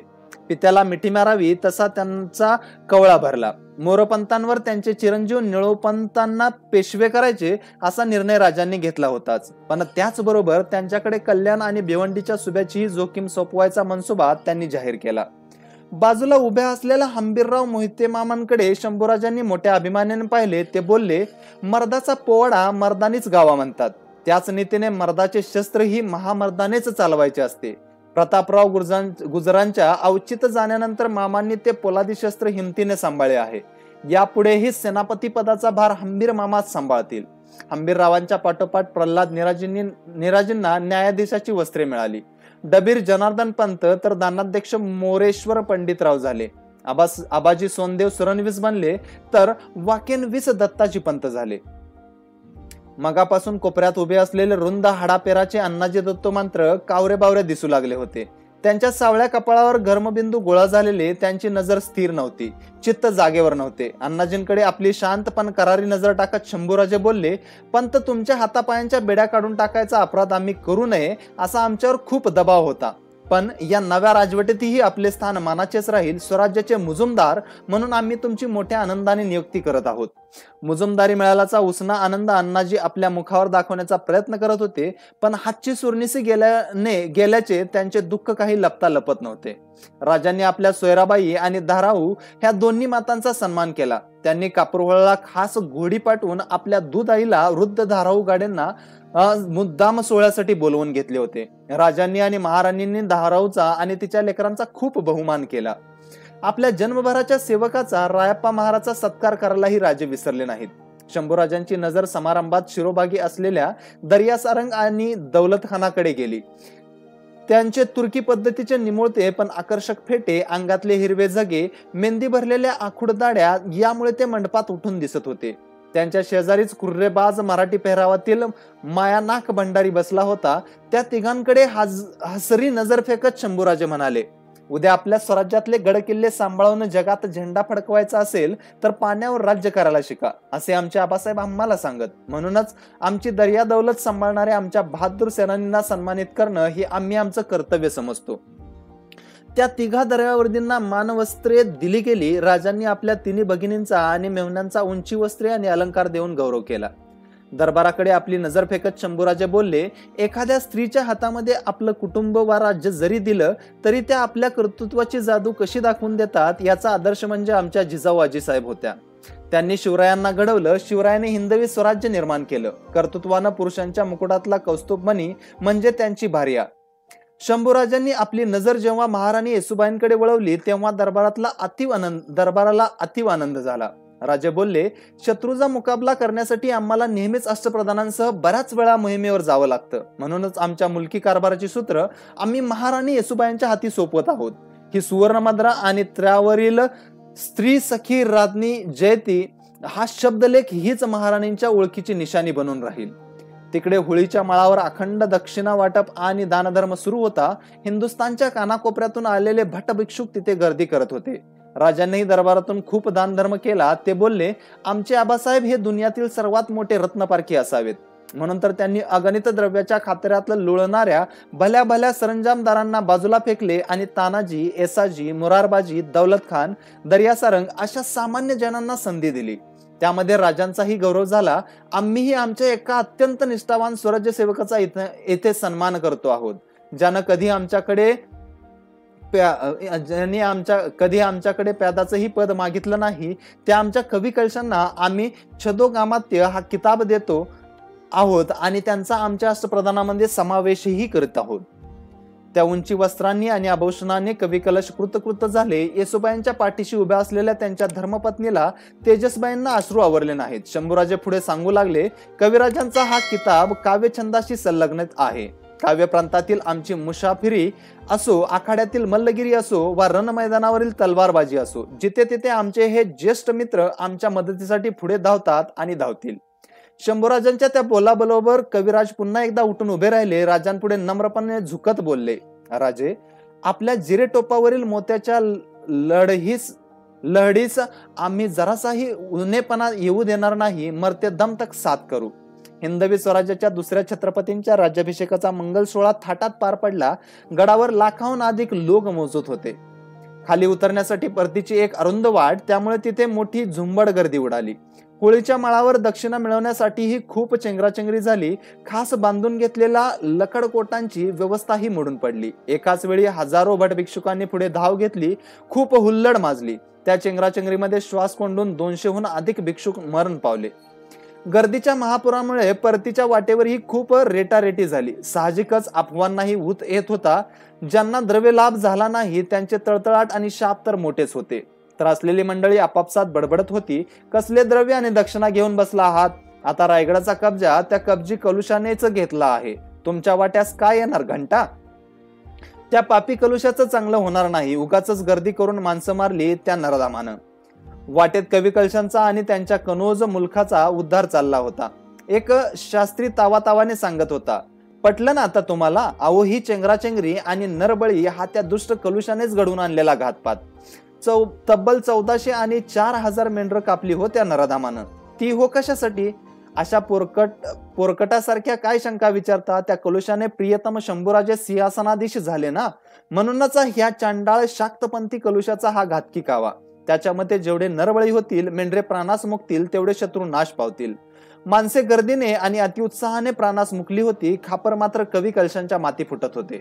पित्याला मिठी मारावी तसा त्यांचा कवळा भरला. मोरपंतांवर त्यांचे चिरंजीव निळोपंतांना पेशवे करायचे असा निर्णय राजांनी घेतला होताच, पण त्याचबरोबर त्यांच्याकडे कल्याण आणि भिवंडीच्या सुब्याचीही जोखीम सोपवायचा मनसुबा त्यांनी जाहीर केला. बाजूला उभ्या असलेल्या हंबीरराव मोहिते मामांकडे शंभूराजांनी मोठ्या अभिमानाने पाहिले. ते बोलले, मर्दाचा पोवाडा मर्दानीच गावा म्हणतात. त्याच नीतीने मर्दाचे शस्त्र ही महामर्दानेच चालवायचे असते. प्रतापराव गुजरांच्या अवचित जाण्यानंतर मामांनी ते पोलादी शस्त्र हिमतीने सांभाळले आहे. यापुढेही सेनापती पदाचा भार हंबीर मामाच सांभाळतील. हंबीररावांच्या पाठोपाठ प्रल्हाद निराजींना न्यायाधीशाची वस्त्रे मिळाली. डबीर जनार्दन पंत तर दानाध्यक्ष मोरेश्वर पंडितराव झाले. आबाजी सोनदेव सुरणवीस बनले तर वाकेनवीस दत्ताजी पंत झाले. मगापासून कोपऱ्यात उभे असलेले रुंद हाडापेराचे अण्णाजी दत्तो मात्र कावरे बावरे दिसू लागले होते. त्यांच्या सावळ्या कपाळावर घर्मबिंदू गोळा झालेले, त्यांची नजर स्थिर नव्हती, चित्त जागेवर नव्हते. अण्णाजींकडे आपली शांत पण करारी नजर टाकत शंभूराजे बोलले, पंत, तुमच्या हातापायांच्या बेड्या काढून टाकायचा अपराध आम्ही करू नये असा आमच्यावर खूप दबाव होता, पण या नव्या राजवटीतही आपले स्थान मानाचेच राहील. स्वराज्याचे मुजुमदार म्हणून आम्ही तुमची मोठ्या आनंदाने नियुक्ती करत आहोत. मुजुमदारी मिळाल्याचा उसना आनंद अण्णाजी आपल्या मुखावर दाखवण्याचा प्रयत्न करत होते, पण हातची सुरनिसी गेल्याचे त्यांचे दुःख काही लपता लपत नव्हते. राजांनी आपल्या सोयराबाई आणि धाराऊ ह्या दोन्ही मातांचा सन्मान केला. त्यांनी कापूरहोळला खास घोडी पाठवून आपल्या दूध आईला वृद्ध धाराऊ गाड्यांना मुद्दाम सोहळ्यासाठी बोलवून घेतले होते. राजांनी आणि महाराणींनी धाराऊचा आणि तिच्या लेकरांचा खूप बहुमान केला. आपल्या जन्मभराच्या सेवकाचा, रायप्पा महाराजचा सत्कार करायलाही राजे विसरले नाहीत. शंभूराजांची नजर समारंभात शिरोभागी असलेल्या दर्यासारंग आणि दौलतखानाकडे गेली. त्यांचे तुर्की पद्धतीचे निमुळते पण आकर्षक फेटे, अंगातले हिरवे झगे, मेंदी भरलेल्या आखूड दाड्या यामुळे ते मंडपात उठून दिसत होते. त्यांच्या शेजारीच कुर्रेबाज मराठी पेहरावातील मायानाक भंडारी बसला होता. त्या तिघांकडे हसरी नजर फेकत शंभूराजे म्हणाले, उद्या आपल्या स्वराज्यातले गडकिल्ले सांभाळून जगात झेंडा फडकवायचा असेल तर पाण्यावर राज्य करायला शिका, असे आमचे आबासाहेब आम्हाला सांगत. म्हणूनच आमची दर्या दौलत सांभाळणाऱ्या आमच्या बहादूर सेनानींना सन्मानित करणं हे आम्ही आमचं कर्तव्य समजतो. त्या तिघा दर्यावर्दींना मानवस्त्रे दिली गेली. राजांनी आपल्या तिन्ही भगिनींचा आणि मेहुण्यांचा उंची वस्त्रे आणि अलंकार देऊन गौरव केला. दरबाराकडे आपली नजर फेकत शंभूराजे बोलले, एखाद्या स्त्रीच्या हातामध्ये आपलं कुटुंब वा राज्य जरी दिलं तरी त्या आपल्या कर्तृत्वाची जादू कशी दाखवून देतात याचा आदर्श म्हणजे आमच्या जिजाऊ आजीसाहेब होत्या. त्यांनी शिवरायांना घडवलं. शिवरायाने हिंदवी स्वराज्य निर्माण केलं. कर्तृत्वानं पुरुषांच्या मुकुटातला कौस्तुभमणी म्हणजे त्यांची भार्या. शंभूराजांनी आपली नजर जेव्हा महाराणी येसूबाईंकडे वळवली तेव्हा दरबाराला अतिव आनंद झाला. राजे बोलले, शत्रूचा मुकाबला करण्यासाठी आम्हाला नेहमीच अष्टप्रधानांसह बऱ्याच वेळा मोहिमेवर जावं लागतं. म्हणूनच आमच्या मुलकी कारभाराची सूत्र आम्ही महाराणी येसूबाईंच्या हाती सोपवत आहोत. ही सुवर्णमुद्रा आणि त्यावरील स्त्री सखी राज्ञी जयती हा शब्दलेख हीच महाराणींच्या ओळखीची निशाणी बनून राहील. तिकडे होळीच्या माळावर अखंड दक्षिणा वाटप आणि दानधर्म सुरू होता. हिंदुस्थानच्या कानाकोपऱ्यातून आलेले भट भिक्षुक तिथे गर्दी करत होते. राजांनीही दरबारातून खूप दानधर्म केला. ते बोलले, आमचे आबासाहेब हे दुनियातील सर्वात मोठे रत्नपारखी असावेत. म्हणून तर त्यांनी अगणित द्रव्याच्या खात्यातलं लुळणाऱ्या भल्या भल्या सरंजामदारांना बाजूला फेकले आणि तानाजी, येसाजी, मुरारबाजी, दौलत खान, दर्यासारंग अशा सामान्य जनांना संधी दिली. त्यामध्ये राजांचाही गौरव झाला. आम्हीही आमच्या एका अत्यंत निष्ठावान स्वराज्य सेवकाचा येथे सन्मान करतो आहोत, ज्यानं कधी आमच्याकडे प्यादाचंही पद मागितलं नाही. त्या आमच्या कवी कलशांना आम्ही छदोगामात्य हा किताब देतो आहोत आणि त्यांचा आमच्या अष्टप्रधानामध्ये समावेशही करत आहोत. त्या उंची वस्त्रांनी आणि आभूषणाने कवी कलश कृतकृत झाले. येसुबाईंच्या पाठीशी उभ्या असलेल्या त्यांच्या धर्मपत्नीला तेजसबाईंना अश्रू आवरले नाहीत. शंभूराजे पुढे सांगू लागले, कविराजांचा हा किताब काव्यछंदाशी संलग्न आहे. काव्य प्रांतातील आमची मुसाफिरी असो, आखाड्यातील मल्लगिरी असो वा रण मैदानावरील तलवारबाजी असो, जिथे तिथे आमचे हे ज्येष्ठ मित्र आमच्या मदतीसाठी पुढे धावतात आणि धावतील. शंभूराजांच्या त्या बोलाबरोबर कविराज पुन्हा एकदा उठून उभे राहिले. राजांपुढे नम्रपणे झुकत बोलले, राजे, आपल्या जिरे टोपावरील मोत्याच्या लढीस आम्ही जरासाही उनेपणा येऊ देणार नाही. मरते दम तक साथ करू. हिंदवी स्वराज्याच्या दुसऱ्या छत्रपतींच्या राज्याभिषेकाचा मंगल सोहळा थाटात पार पडला. गडावर लाखाहून अधिक लोक मोजत होते. खाली उतरण्यासाठी परतीची एक अरुंद वाट, त्यामुळे तिथे मोठी झुंबड गर्दी उडाली. होळीच्या माळावर दक्षिणा मिळवण्यासाठीही खूप चेंगराचेंगरी झाली. खास बांधून घेतलेल्या लकडकोटांची व्यवस्थाही मोडून पडली. एकाच वेळी हजारो भट भिक्षुकांनी पुढे धाव घेतली. खूप हुल्लड माजली. त्या चेंगराचेंगरीमध्ये श्वास कोंडून 200हून अधिक भिक्षुक मरण पावले. गर्दीच्या महापुरामुळे परतीच्या वाटेवरही खूप रेटारेटी झाली. साहजिकच अफवांनाही ऊत येत होता. ज्यांना द्रव्य लाभ झाला नाही त्यांचे तळतळाट आणि शाप तर मोठेच होते. त्रासलेली मंडळी आपापसात बडबडत होती, कसले द्रव्य आणि दक्षिणा घेऊन बसला आहात? आता रायगडाचा कब्जा त्या कब्जी कलुषानेच घेतला आहे. तुमच्या वाट्यास काय येणार घंटा? त्या पापी कलुषाचं चांगलं होणार नाही. उगाचच गर्दी करून माणसं मारली त्या नरधामानं. वाटेत कवी कलशांचा आणि त्यांच्या कनोज मुलखाचा उद्धार चालला होता. एक शास्त्री तावातावाने सांगत होता, पटलं ना आता तुम्हाला? अहो, ही चेंगराचेंगरी आणि नरबळी हा त्या दुष्ट कलुषानेच घडवून आणलेला घातपात. तब्बल 1400 आणि 4000 मेंढरं कापली हो त्या नराधामानं. ती हो कशासाठी? अशा पोरकटासारख्या काय शंका विचारता? त्या कलुषाने प्रियतम शंभूराजे सिंहासनाधीश झाले ना, म्हणूनच ह्या चांडाळ शाक्तपंथी कलुषाचा हा घातकी कावा. त्याच्या मते जेवढे नरबळी होतील, मेंढरे प्राणास मुकतील, तेवढे शत्रू नाश पावतील. माणसे गर्दीने आणि अतिउत्साहाने प्राणास मुकली होती. खापर मात्र कवी कलशांच्या माती फुटत होते.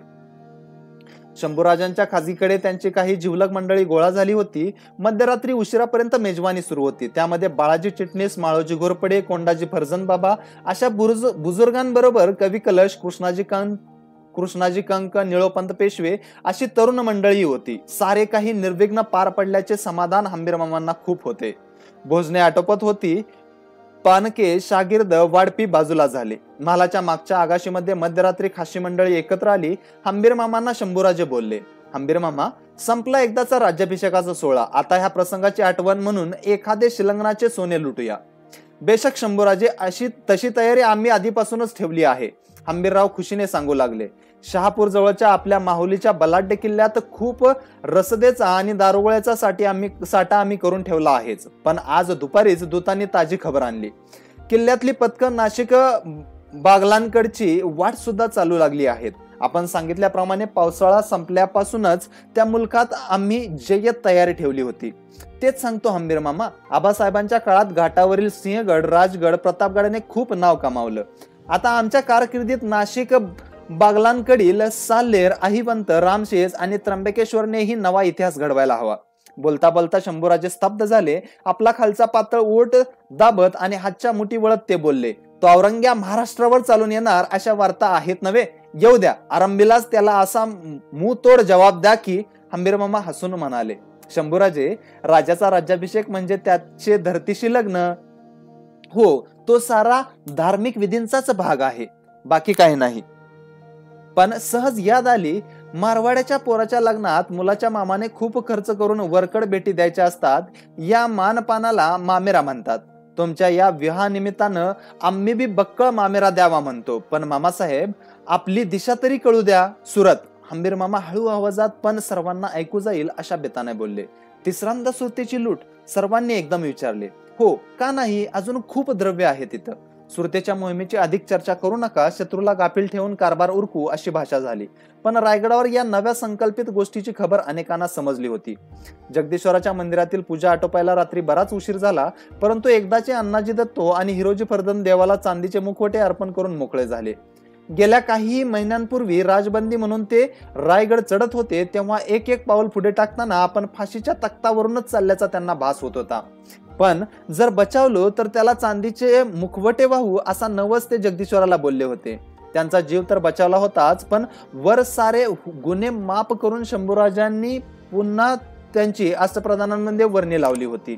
शंभूराजांच्या खाजीकडे त्यांची काही जिवलग मंडळी गोळा झाली होती. मध्यरात्री उशिरापर्यंत मेजवानी सुरू होती. त्यामध्ये बाळाजी चिटणीस, माळोजी घोरपडे, कोंडाजी फर्जन बाबा अशा बुजुर्गांबरोबर कवी कलश, कृष्णाजी कंक, निळोपंत पेशवे अशी तरुण मंडळी होती. सारे काही निर्विघ्न पार पडल्याचे समाधान हंबीरमामांना खूप होते. भोजने आटोपत होती. पानके, शागिर्द, वाडपी बाजूला झाले. महालाच्या मागच्या आगाशीमध्ये मध्यरात्री खाशी मंडळी एकत्र आली. हंबीरमामांना शंभूराजे बोलले, हंबीरमामा, संपला एकदाचा राज्याभिषेकाचा सोहळा. आता ह्या प्रसंगाची आठवण म्हणून एखादे शिलंगणाचे सोने लुटूया. बेशक शंभूराजे, तशी तयारी आम्ही आधीपासूनच ठेवली आहे. हंबीरराव खुशीने सांगू लागले. शहापूर जवळच्या आपल्या माहुलीच्या बलाढ्य किल्ल्यात खूप रसदेचा आणि दारुगोळ्याचा साठा आम्ही करून ठेवला आहेच. पण आज दुपारीच दूतांनी ताजी खबर आणली. किल्ल्यातली पथकं नाशिक बागलांकडची वाट सुद्धा चालू लागली आहेत. आपण सांगितल्याप्रमाणे पावसाळा संपल्यापासूनच त्या मुलखात आम्ही जय्यत तयारी ठेवली होती. तेच सांगतो हंबीरमामा, आबासाहेबांच्या काळात घाटावरील सिंहगड, राजगड, प्रतापगडाने खूप नाव कमावलं. आता आमच्या कारकिर्दीत नाशिक बागलांकडील साल्हेर, अहिवंत, रामशेज आणि त्र्यंबकेश्वरनेही नवा इतिहास घडवायला हवा. बोलता बोलता शंभूराजे स्तब्ध झाले. आपला खालचा पातळ ओठ दाबत आणि हातच्या मुठी वळत ते बोलले, तो औरंग्या महाराष्ट्रावर चालून येणार अशा वार्ता आहेत नव्हे? येऊ द्या. आरंभीलाच त्याला असा मुतोड जबाब द्या की. हंबीरमामा हसून म्हणाले, शंभूराजे, राजाचा राज्याभिषेक म्हणजे त्याचे धरतीशी लग्न. हो, तो सारा धार्मिक विधींचाच भाग आहे, बाकी काही नाही. पण सहज याद आली, मारवाड्याच्या पोराच्या लग्नात मुलाच्या मामाने खूप खर्च करून वरकड भेटी द्यायच्या असतात. या मानपानाला मामेरा म्हणतात. तुमच्या या विवाहानिमित्तानं आम्ही बी बक्कळ मामेरा द्यावा म्हणतो. पण मामासाहेब, आपली दिशा तरी कळू द्या. सुरत. हंबीरमामा हळू आवाजात पण सर्वांना ऐकू जाईल अशा बेताने बोलले. तिसऱ्यांदा सुरतेची लूट? सर्वांनी एकदम विचारले. हो, का नाही? अजून खूप द्रव्य आहे तिथं. सुरतेच्या मोहिमेची अधिक चर्चा करू नका, शत्रूला गाफील ठेवून कारभार उरकू अशी भाषा झाली. पण रायगडावर या नव्या संकल्पित गोष्टीची खबर अनेकांना समजली होती. जगदीश्वराच्या मंदिरातील पूजा आटोपायला रात्री बराच उशीर झाला. परंतु एकदाचे अण्णाजी दत्तो आणि हिरोजी फर्जन देवाला चांदीचे मुखवटे अर्पण करून मोकळे झाले. गेल्या काही महिन्यांपूर्वी राजबंदी म्हणून ते रायगड चढत होते, तेव्हा एक एक पाऊल पुढे टाकताना आपण फाशीच्या तख्तावरूनच चालल्याचा त्यांना भास होत होता. पण जर बचावलो तर त्याला चांदीचे मुखवटे वाहू असा नवस ते जगदीश्वराला बोलले होते. त्यांचा जीव तर बचावला होताच, पण वर सारे गुन्हे माफ करून शंभूराजांनी पुन्हा त्यांची अष्टप्रधानांमध्ये वर्णी लावली होती.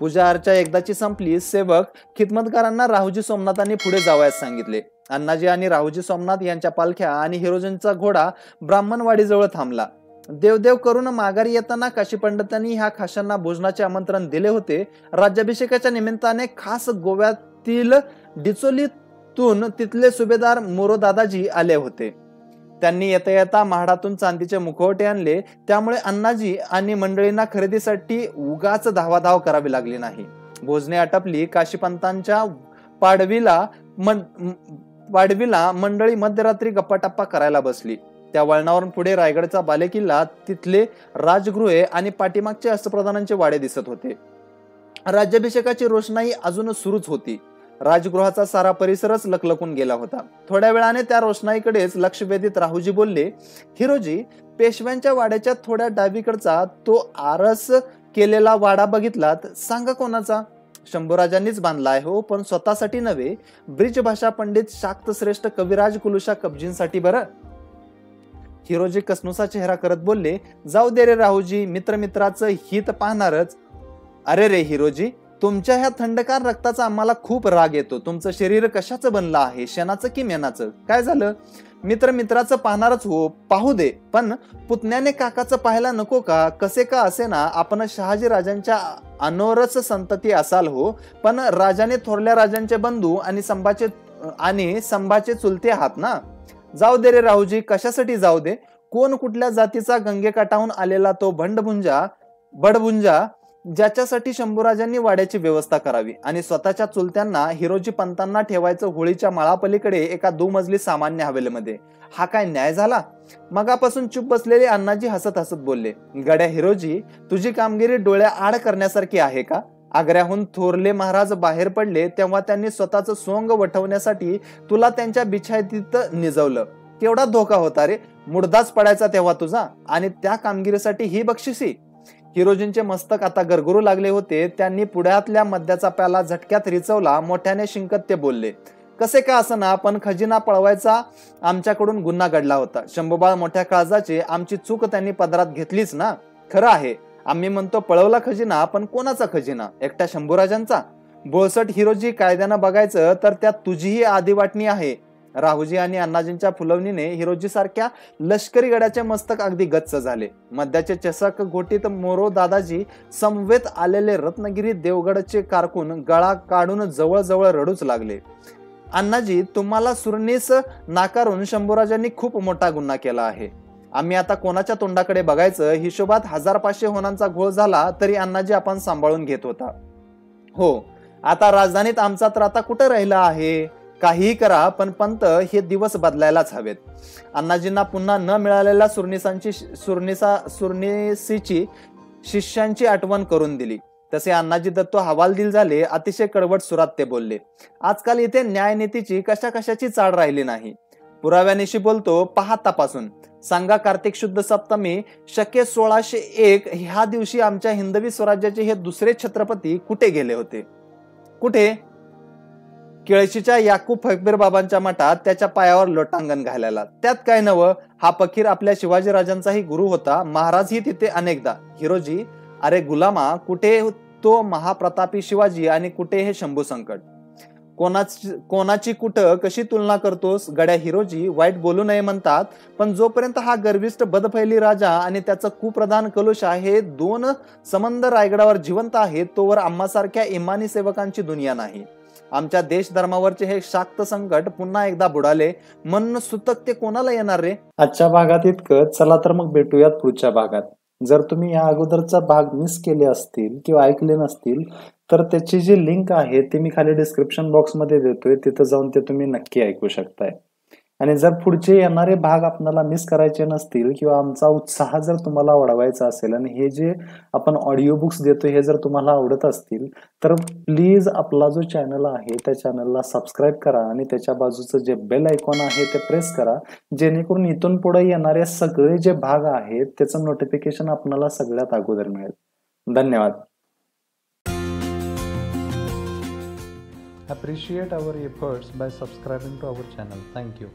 पूजा अर्चा एकदाची संपली. सेवक खिदमतगारांना राहुजी सोमनाथांनी पुढे जावयास सांगितले. अण्णाजी आणि राहुजी सोमनाथ यांच्या पालख्या आणि हिरोजींचा घोडा ब्राह्मणवाडीजवळ थांबला. देवदेव करून माघारी येताना काशी पंडितांनी ह्या खाशांना भोजनाचे आमंत्रण दिले होते. राज्याभिषेकाच्या निमित्ताने खास गोव्यातील डिचोलीतून तिथले सुभेदार मोरो दादाजी आले होते. त्यांनी येता येता महाडातून चांदीचे मुखवटे आणले. त्यामुळे अण्णाजी आणि मंडळींना खरेदीसाठी उगाच धावाधाव करावी लागली नाही. भोजने आटपली. काशीपंतांच्या पाडवीला मंडळी मध्यरात्री गप्पाटप्पा करायला बसली. त्या वळणावरून पुढे रायगडचा बालेकिल्ला, तिथले राजगृहे आणि पाठीमागचे अष्टप्रधानांचे वाडे दिसत होते. राज्याभिषेकाची रोषणाई अजून सुरूच होती. राजगृहाचा सारा परिसरच लखलखून गेला होता. थोड्या वेळाने त्या रोषणाईकडेच लक्ष वेधित राहुजी बोलले, हिरोजी, पेशव्यांच्या वाड्याच्या थोड्या डावीकडचा तो आरस केलेला वाडा बघितलात? सांगा कोणाचा? शंभूराजांनीच बांधला आहे हो, पण स्वतःसाठी नव्हे, ब्रिजभाषा पंडित शाक्त श्रेष्ठ कविराज कुलुशा कबजींसाठी बरं. हिरोजी कसनुसा चेहरा करत बोलले, जाऊ दे रे राहुजी, मित्राचं हित पाहणारच. अरे रे हिरोजी, तुमच्या ह्या थंडकार रक्ताचा आम्हाला खूप राग येतो. तुमचं शरीर कशाचं बनलं आहे, शेणाचं की मेणाचं? काय झालं? मित्राचं पाहणारच हो, पाहू दे, पण पुतण्याने काकाचं पाहायला नको का? कसे का असे ना, आपण शहाजी राजांच्या अनोरस संतती असाल हो, पण राजाने थोरल्या राजांचे बंधू आणि संभाचे चुलते आहात ना. जाऊ दे रे राहुजी, कशासाठी जाऊ दे? कोण कुठल्या जातीचा गंगेकाठाहून आलेला तो बडभुंजा ज्याच्यासाठी शंभूराजांनी वाड्याची व्यवस्था करावी आणि स्वतःच्या चुलत्यांना हिरोजी पंतांना ठेवायचं होळीच्या माळापलीकडे एका दुमजली सामान्य हवेलीमध्ये. हा काय न्याय झाला? मगापासून चुप बसलेले अण्णाजी हसत हसत बोलले, गड्या हिरोजी, तुझी कामगिरी डोळ्या आड करण्यासारखी आहे का? आग्र्याहून थोरले महाराज बाहेर पडले तेव्हा त्यांनी स्वतःचं सोंग वठवण्यासाठी तुला त्यांच्या बिछायतीत निजवलं. केवढा धोका होता रे, मुडदाच पडायचा तेव्हा तुझा, आणि त्या कामगिरीसाठी ही बक्षिसी. हिरोजींचे मस्तक आता गरगरू लागले होते. त्यांनी पुढ्यातल्या मद्याचा प्याला झटक्यात रिचवला. मोठ्याने शिंकत ते बोलले, कसे का असं ना, पण खजिना पळवायचा आमच्याकडून गुन्हा घडला होता. शंभूबाळ मोठ्या काळजाचे, आमची चूक त्यांनी पदरात घेतलीच ना. खरं आहे, आम्ही म्हणतो पळवला खजिना, पण कोणाचा खजिना? एकट्या शंभूराजांचा? बोळसट हिरोजी, कायद्यानं बघायचं तर त्यात तुझीही आधी वाटणी आहे. राहुजी आणि अण्णाजींच्या फुलवणीने हिरोजी सारख्या लष्करी गड्याचे मस्तक अगदी गच्च झाले. मद्याचे चषक घोटीत मोरो दादाजी समवेत आलेले रत्नगिरी देवगडचे कारकून गळा काढून जवळजवळ रडूच लागले. अण्णाजी, तुम्हाला सुरनीस नाकारून शंभूराजांनी खूप मोठा गुन्हा केला आहे. आम्ही आता कोणाच्या तोंडाकडे बघायचं? हिशोबात 1500 होनांचा घोळ झाला तरी अण्णाजी आपण सांभाळून घेत होता. हो, आता राजधानीत आमचा तर आता कुठं राहिला आहे? काहीही करा, पण पंत हे दिवस बदलायलाच हवेत. अण्णाजींना पुन्हा न मिळालेल्या सुरनीसीची शिष्यांची आठवण करून दिली. तसे अण्णाजी दत्तो हवालदिल झाले. अतिशय कडवट सुरात ते बोलले, आजकाल इथे न्यायनीतीची कशाची चाड राहिली नाही. पुराव्यानिशी बोलतो, पहा तपासून सांगा. कार्तिक शुद्ध सप्तमी शके 1601 ह्या दिवशी आमच्या हिंदवी स्वराज्याचे हे दुसरे छत्रपती कुठे गेले होते? कुठे? केळशीच्या याकूब फकीर बाबांच्या मठात त्याच्या पायावर लोटांगण घालायला. त्यात काय नवं? हा फकीर आपल्या शिवाजीराजांचाही गुरु होता. महाराजही तिथे अनेकदा. हिरोजी, अरे गुलामा, कुठे तो महाप्रतापी शिवाजी आणि कुठे हे शंभू संकट? कोणाची कुठं कशी तुलना करतोस? गड्या हिरोजी, वाईट बोलू नये म्हणतात, पण जोपर्यंत हा गर्विष्ठ बदफैली राजा आणि त्याचं कुप्रधान कलुषा हे 2 संबंध रायगडावर जिवंत आहेत, तोवर आम्हासारख्या इमानी सेवकांची दुनिया नाही. आमच्या देश धर्मावरचे हे शाक्त संकट पुन्हा एकदा बुडाले म्हणून सुतक ते कोणाला येणार रे? आजच्या भागात इतकं. चला तर मग भेटूयात पुढच्या भागात. जर तुम्ही या अगोदरचा भाग मिस केले असतील किंवा ऐकले नसतील तर त्याची जी लिंक आहे ती मी खाली डिस्क्रिप्शन बॉक्स मध्ये देतोय, तिथं जाऊन ते तुम्ही नक्की ऐकू शकताय. आणि जर पुढचे येणारे भाग आपल्याला मिस करायचे नसतील किंवा आमचा उत्साह जर तुम्हाला वाढवायचा असेल आणि हे जे आपण ऑडिओ बुक्स देतो हे जर तुम्हाला आवडत असतील तर प्लीज आपला जो चॅनल आहे त्या चॅनलला सबस्क्राईब करा आणि त्याच्या बाजूचं जे बेल आयकॉन आहे ते प्रेस करा, जेणेकरून इथून पुढे येणारे सगळे जे भाग आहेत त्याचं नोटिफिकेशन आपल्याला सगळ्यात अगोदर मिळेल. धन्यवाद. Appreciate our efforts by subscribing to our channel. Thank you.